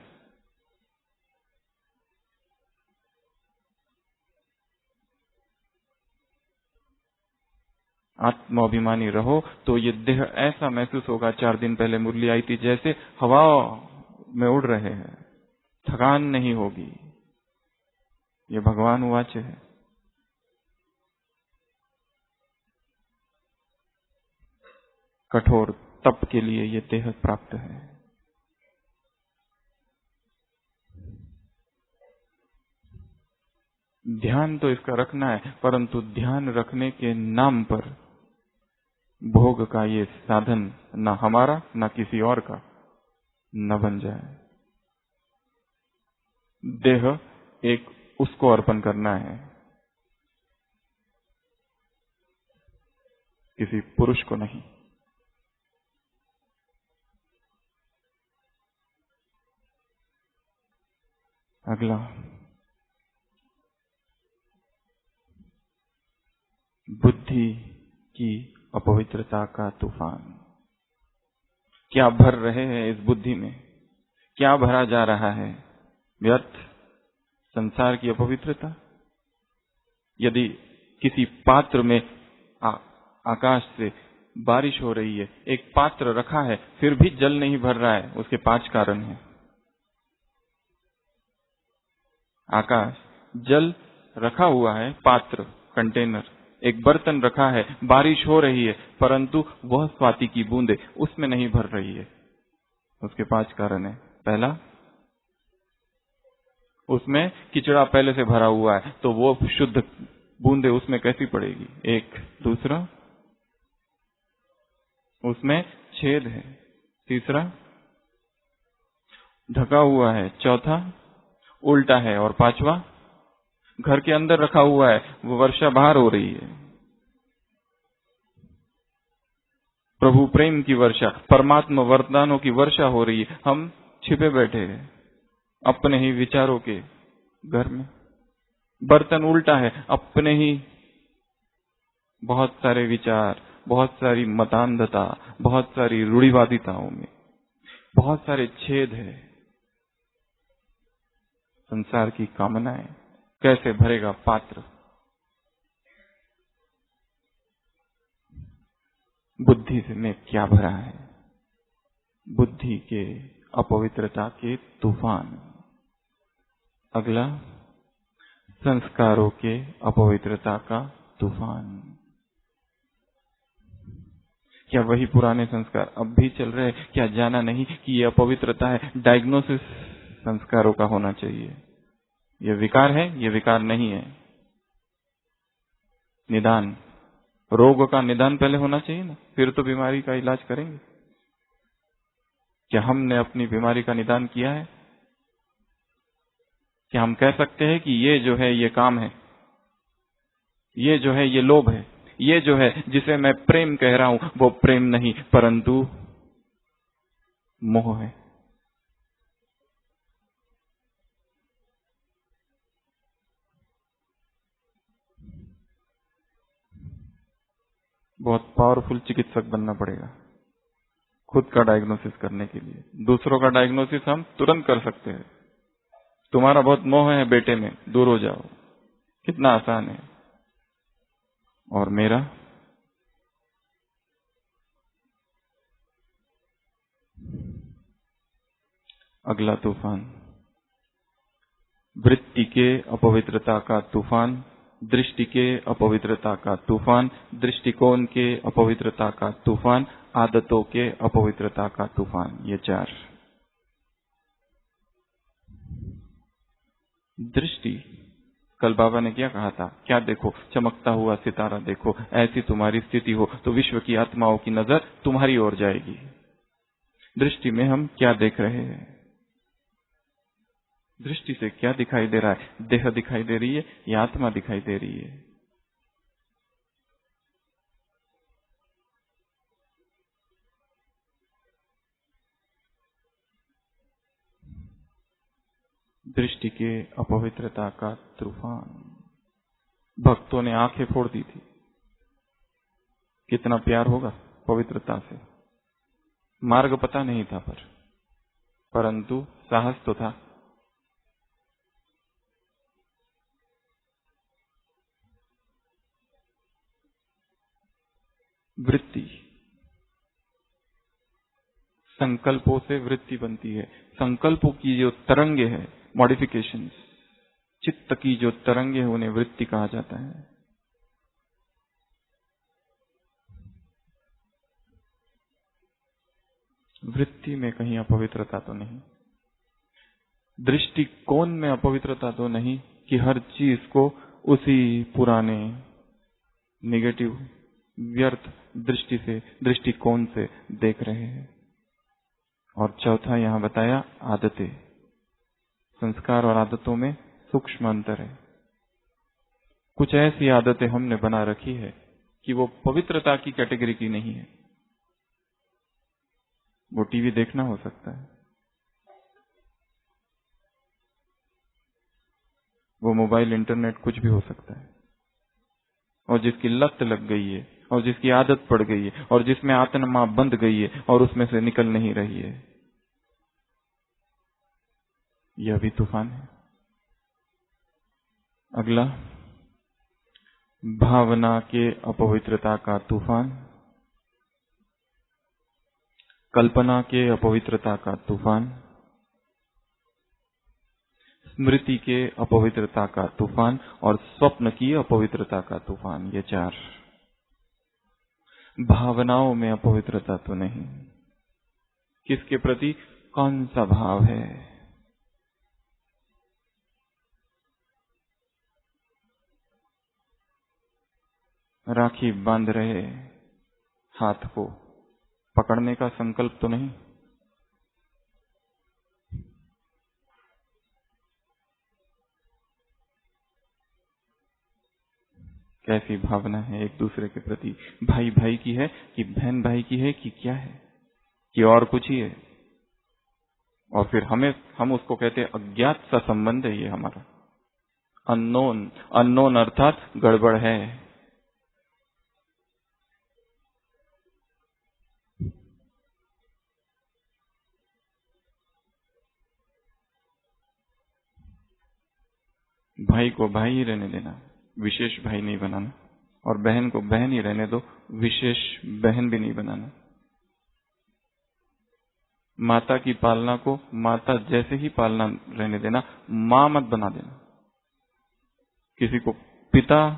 आत्माभिमानी रहो तो ये देह ऐसा महसूस होगा। 4 दिन पहले मुरली आई थी, जैसे हवा में उड़ रहे हैं, थकान नहीं होगी। ये भगवान वाच्य है। कठोर तप के लिए ये देह प्राप्त है। ध्यान तो इसका रखना है, परंतु ध्यान रखने के नाम पर भोग का ये साधन न हमारा न किसी और का न बन जाए। देह एक उसको अर्पण करना है, किसी पुरुष को नहीं। अगला, बुद्धि की अपवित्रता का तूफान। क्या भर रहे हैं इस बुद्धि में? क्या भरा जा रहा है? व्यर्थ संसार की अपवित्रता। यदि किसी पात्र में आकाश से बारिश हो रही है, एक पात्र रखा है, फिर भी जल नहीं भर रहा है, उसके 5 कारण हैं। आकाश, जल रखा हुआ है, पात्र, कंटेनर, एक बर्तन रखा है, बारिश हो रही है, परंतु वह स्वाति की बूंदे उसमें नहीं भर रही है। उसके 5 कारण है। पहला, उसमें किचड़ा पहले से भरा हुआ है, तो वो शुद्ध बूंदे उसमें कैसी पड़ेगी? एक। दूसरा, उसमें छेद है। तीसरा, ढका हुआ है। चौथा, उल्टा है। और 5वां, घर के अंदर रखा हुआ है, वो वर्षा बाहर हो रही है। प्रभु प्रेम की वर्षा, परमात्मा वरदानों की वर्षा हो रही है, हम छिपे बैठे हैं। अपने ही विचारों के घर में। बर्तन उल्टा है, अपने ही बहुत सारे विचार, बहुत सारी मतांधता, बहुत सारी रूढ़िवादिताओं में बहुत सारे छेद है। संसार की कामनाएं कैसे भरेगा पात्र? बुद्धि से में क्या भरा है? बुद्धि के अपवित्रता के तूफान। अगला, संस्कारों के अपवित्रता का तूफान। क्या वही पुराने संस्कार अब भी चल रहे हैं? क्या जाना नहीं कि ये अपवित्रता है? डायग्नोसिस संस्कारों का होना चाहिए। ये विकार है, ये विकार नहीं है। निदान, रोग का निदान पहले होना चाहिए ना, फिर तो बीमारी का इलाज करेंगे। क्या हमने अपनी बीमारी का निदान किया है? क्या हम कह सकते हैं कि ये जो है ये काम है, ये जो है ये लोभ है, ये जो है जिसे मैं प्रेम कह रहा हूं वो प्रेम नहीं परंतु मोह है? बहुत पावरफुल चिकित्सक बनना पड़ेगा खुद का डायग्नोसिस करने के लिए। दूसरों का डायग्नोसिस हम तुरंत कर सकते हैं। तुम्हारा बहुत मोह है बेटे में, दूर हो जाओ, कितना आसान है। और मेरा अगला तूफान, वृत्ति के अपवित्रता का तूफान, दृष्टि के अपवित्रता का तूफान, दृष्टिकोण के अपवित्रता का तूफान, आदतों के अपवित्रता का तूफान। ये चार। दृष्टि, कल बाबा ने क्या कहा था? क्या देखो? चमकता हुआ सितारा देखो। ऐसी तुम्हारी स्थिति हो तो विश्व की आत्माओं की नजर तुम्हारी ओर जाएगी। दृष्टि में हम क्या देख रहे हैं? दृष्टि से क्या दिखाई दे रहा है? देह दिखाई दे रही है या आत्मा दिखाई दे रही है? दृष्टि के अपवित्रता का तूफान। भक्तों ने आंखें फोड़ दी थी। कितना प्यार होगा पवित्रता से। मार्ग पता नहीं था परंतु साहस तो था। वृत्ति, संकल्पों से वृत्ति बनती है। संकल्पों की जो तरंगे है, मॉडिफिकेशंस, चित्त की जो तरंगे है उन्हें वृत्ति कहा जाता है। वृत्ति में कहीं अपवित्रता तो नहीं, दृष्टिकोण में अपवित्रता तो नहीं कि हर चीज को उसी पुराने नेगेटिव व्यर्थ दृष्टि से, दृष्टिकोण से देख रहे हैं। और चौथा यहां बताया, आदतें। संस्कार और आदतों में सूक्ष्म अंतर है। कुछ ऐसी आदतें हमने बना रखी है कि वो पवित्रता की कैटेगरी की नहीं है। वो टीवी देखना हो सकता है, वो मोबाइल इंटरनेट कुछ भी हो सकता है। और जिसकी लत लग गई है और जिसकी आदत पड़ गई है और जिसमें आत्मा बंध गई है और उसमें से निकल नहीं रही है, यह भी तूफान है। अगला, भावना के अपवित्रता का तूफान, कल्पना के अपवित्रता का तूफान, स्मृति के अपवित्रता का तूफान और स्वप्न की अपवित्रता का तूफान। ये चार। भावनाओं में अपवित्रता तो नहीं। किसके प्रति कौन सा भाव है? राखी बांध रहे हाथ को पकड़ने का संकल्प तो नहीं। कैसी भावना है एक दूसरे के प्रति? भाई भाई की है कि बहन भाई की है कि क्या है कि और कुछ ही है? और फिर हम उसको कहते हैं अज्ञात सा संबंध है ये हमारा। अननोन, अननोन अर्थात गड़बड़ है। भाई को भाई ही रहने देना, विशेष भाई नहीं बनाना, और बहन को बहन ही रहने दो, विशेष बहन भी नहीं बनाना। माता की पालना को माता जैसे ही पालना रहने देना, मां मत बना देना। किसी को पिता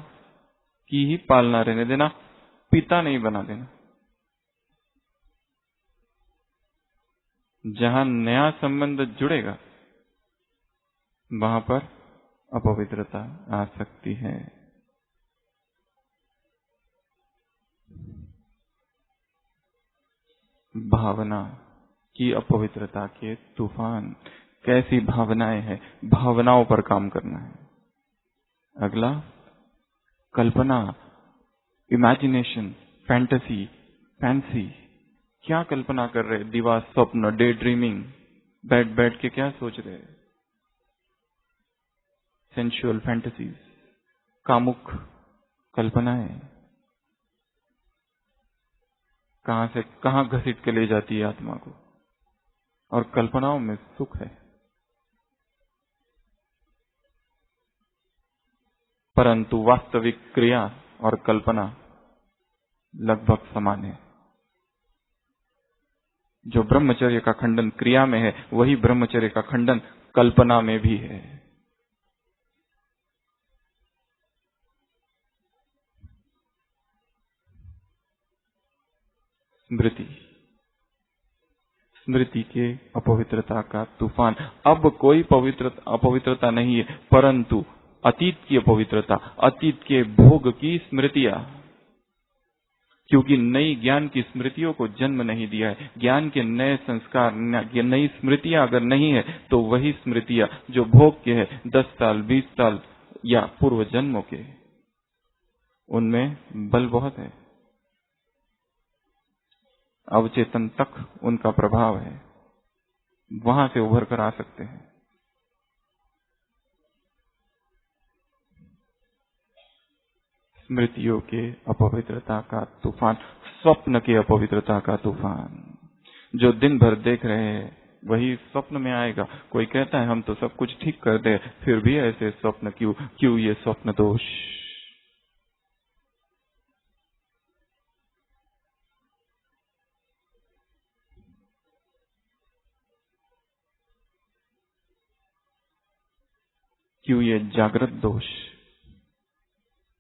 की ही पालना रहने देना, पिता नहीं बना देना। जहां नया संबंध जुड़ेगा वहां पर अपवित्रता आ सकती है। भावना की अपवित्रता के तूफान। कैसी भावनाएं हैं, भावनाओं पर काम करना है। अगला, कल्पना, इमेजिनेशन, फैंटेसी, फैंसी। क्या कल्पना कर रहे, दिवा स्वप्न, डे ड्रीमिंग, बैठ के क्या सोच रहे, सेंशुअल फैंटेसीज, कामुक कल्पनाएं कहां से कहां घसीट के ले जाती है आत्मा को। और कल्पनाओं में सुख है, परंतु वास्तविक क्रिया और कल्पना लगभग समान है। जो ब्रह्मचर्य का खंडन क्रिया में है, वही ब्रह्मचर्य का खंडन कल्पना में भी है। स्मृति, स्मृति के अपवित्रता का तूफान। अब कोई अपवित्रता नहीं है, परंतु अतीत की अपवित्रता, अतीत के भोग की स्मृतियां। क्योंकि नई ज्ञान की स्मृतियों को जन्म नहीं दिया है। ज्ञान के नए संस्कार, नई स्मृतियां अगर नहीं है, तो वही स्मृतियां जो भोग के है, 10 साल 20 साल या पूर्व जन्मों के, उनमें बल बहुत है, अवचेतन तक उनका प्रभाव है, वहां से उभर कर आ सकते हैं। स्मृतियों के अपवित्रता का तूफान, स्वप्न के अपवित्रता का तूफान। जो दिन भर देख रहे हैं वही स्वप्न में आएगा। कोई कहता है हम तो सब कुछ ठीक कर दे, फिर भी ऐसे स्वप्न क्यों ये स्वप्न दोष। क्यों ये जागृत दोष।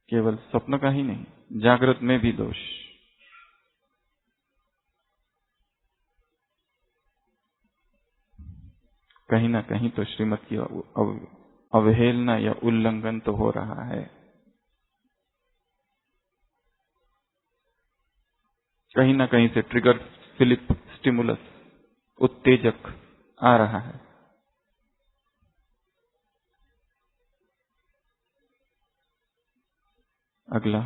केवल स्वप्न का ही नहीं, जागृत में भी दोष। कहीं ना कहीं तो श्रीमत की अवहेलना या उल्लंघन तो हो रहा है। कहीं ना कहीं से ट्रिगर, फिलिप, स्टिमुलस, उत्तेजक आ रहा है। अगला,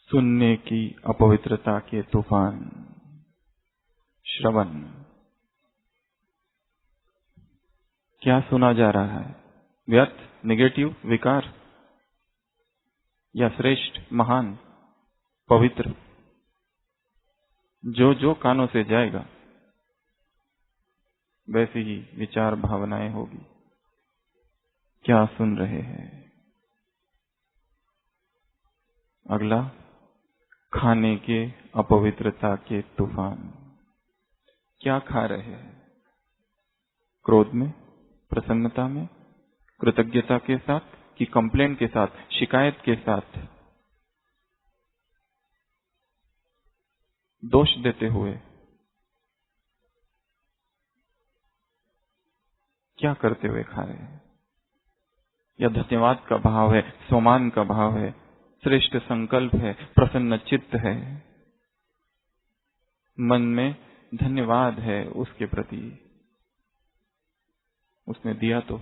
सुनने की अपवित्रता के तूफान। श्रवण, क्या सुना जा रहा है, व्यर्थ, नेगेटिव, विकार, या श्रेष्ठ, महान, पवित्र। जो जो कानों से जाएगा वैसी ही विचार भावनाएं होगी। क्या सुन रहे हैं। अगला, खाने के अपवित्रता के तूफान। क्या खा रहे हैं, क्रोध में, प्रसन्नता में, कृतज्ञता के साथ कि कंप्लेंट के साथ, शिकायत के साथ, दोष देते हुए। क्या करते हुए खा रहे हैं। या धन्यवाद का भाव है, सम्मान का भाव है, श्रेष्ठ संकल्प है, प्रसन्न चित्त है, मन में धन्यवाद है उसके प्रति, उसने दिया तो।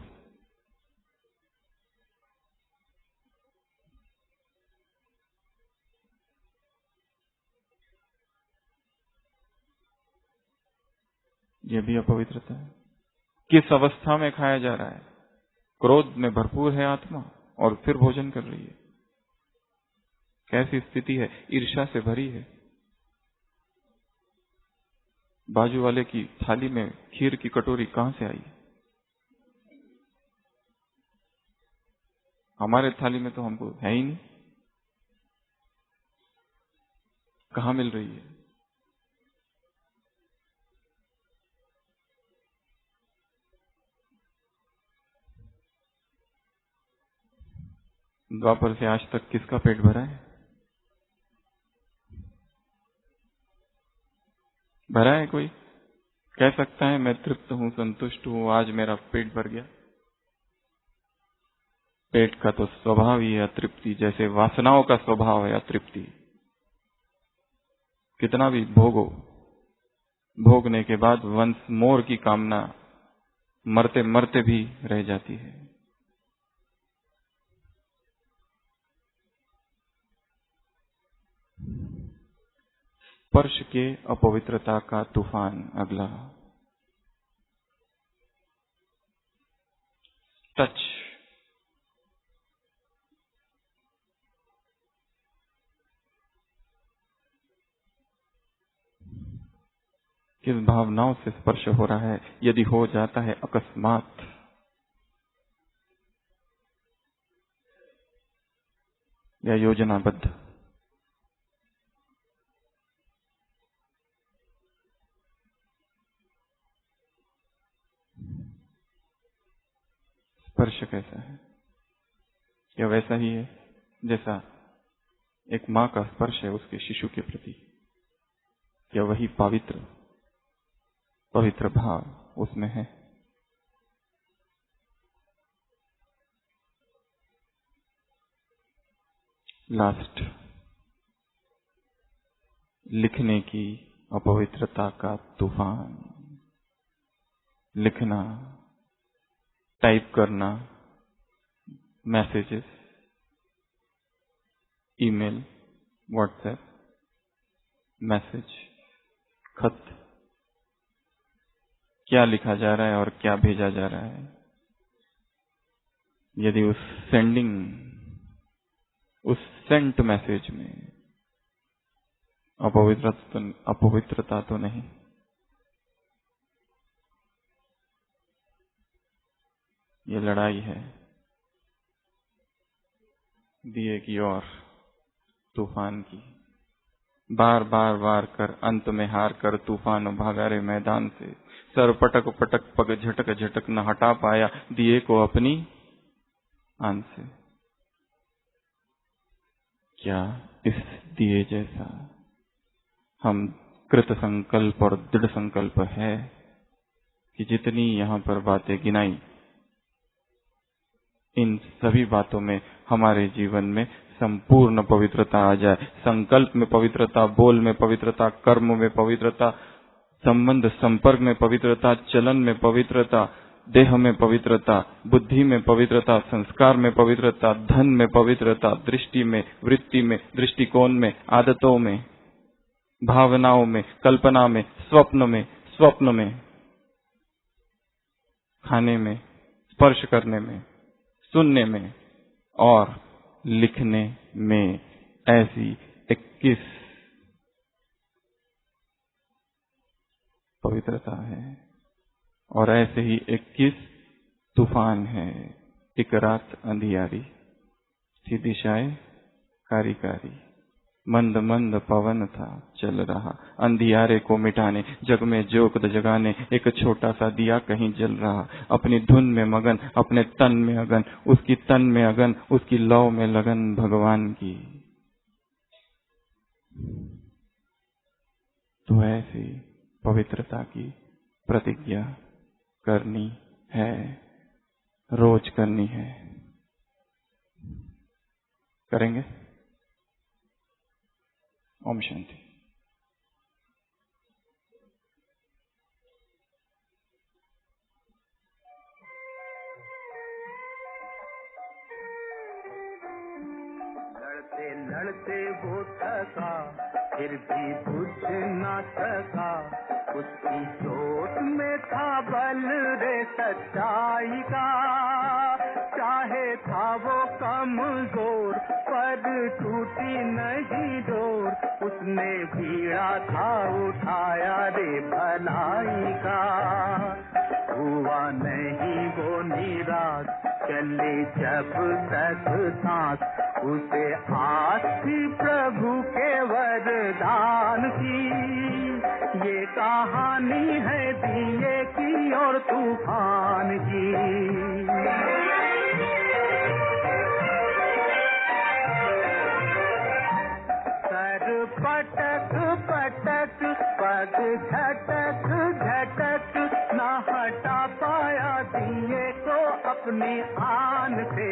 यह भी अपवित्रता है। किस अवस्था में खाया जा रहा है? क्रोध में भरपूर है आत्मा और फिर भोजन कर रही है। कैसी स्थिति है? ईर्ष्या से भरी है। बाजू वाले की थाली में खीर की कटोरी कहां से आई? हमारे थाली में तो हमको है ही नहीं, कहां मिल रही है? द्वापर से आज तक किसका पेट भरा है? भरा है कोई? कह सकता है मैं तृप्त हूं, संतुष्ट हूं, आज मेरा पेट भर गया? पेट का तो स्वभाव ही है अतृप्ति, जैसे वासनाओं का स्वभाव है अतृप्ति। कितना भी भोगो, भोगने के बाद वंस मोर की कामना मरते मरते भी रह जाती है। स्पर्श के अपवित्रता का तूफान। अगला टच। किस भावनाओं से स्पर्श हो रहा है? यदि हो जाता है अकस्मात, या योजनाबद्ध, स्पर्श कैसा है? या वैसा ही है जैसा एक मां का स्पर्श है उसके शिशु के प्रति? या वही पवित्र भाव उसमें है? लास्ट, लिखने की अपवित्रता का तूफान। लिखना, टाइप करना, मैसेजेस, ईमेल, व्हाट्सएप, मैसेज, खत, क्या लिखा जा रहा है और क्या भेजा जा रहा है? यदि उस सेंट मैसेज में अपवित्रता तो नहीं, ये लड़ाई है दिए की और तूफान की। बार बार वार कर अंत में हार कर तूफान भागा रे मैदान से, सर पटक पटक पग झटक झटक न हटा पाया दिए को अपनी आन से। क्या इस दिए जैसा हम कृत संकल्प और दृढ़ संकल्प है कि जितनी यहाँ पर बातें गिनाई, इन सभी बातों में हमारे जीवन में संपूर्ण पवित्रता आ जाए। संकल्प में पवित्रता, बोल में पवित्रता, कर्म में पवित्रता, संबंध संपर्क में पवित्रता, चलन में पवित्रता, देह में पवित्रता, बुद्धि में पवित्रता, संस्कार में पवित्रता, धन में पवित्रता, दृष्टि में, वृत्ति में, दृष्टिकोण में, आदतों में, भावनाओं में, कल्पना में, स्वप्न में, खाने में, स्पर्श करने में, सुनने में और लिखने में। ऐसी 21 पवित्रता है और ऐसे ही 21 तूफान है। एक रात अंधियारी थी, दिशाएं कारी कारी, मंद मंद पवन था चल रहा, अंधियारे को मिटाने, जग में ज्योत जगाने, एक छोटा सा दिया कहीं जल रहा। अपनी धुन में मगन, अपने तन में अगन, उसकी तन में अगन, उसकी लौ में लगन भगवान की। तो ऐसी पवित्रता की प्रतिज्ञा करनी है, रोज करनी है। करेंगे? ओम शांति। लड़ते लड़ते वो थका, फिर भी बुझ ना सका, उसकी चोट में था बल रे सच्चाई का, चाहे था वो कमजोर पर टूटी नहीं डोर, उसने बीड़ा था उठाया रे भलाई का। हुआ नहीं वो निराश, चले जब तक सांस, उसे आस थी प्रभु के वरदान की। ये कहानी है दिए की और तूफान की। सर पटक पटक पग झटक झटक, न हटा पाया दिए को अपनी आन से।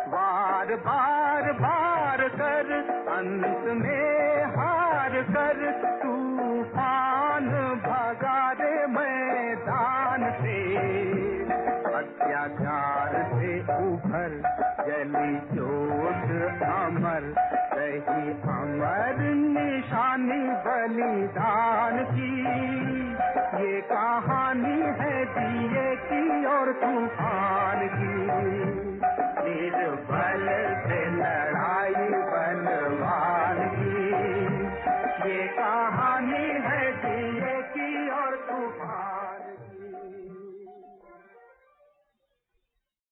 बार बार बार कर अंत में हार कर, तूफान भगा रे मैदान से। अत्याचार से उभर जली चोट अमर, रही अमर निशानी बलिदान की। ये कहानी है दिए की और तूफान की। निर्भय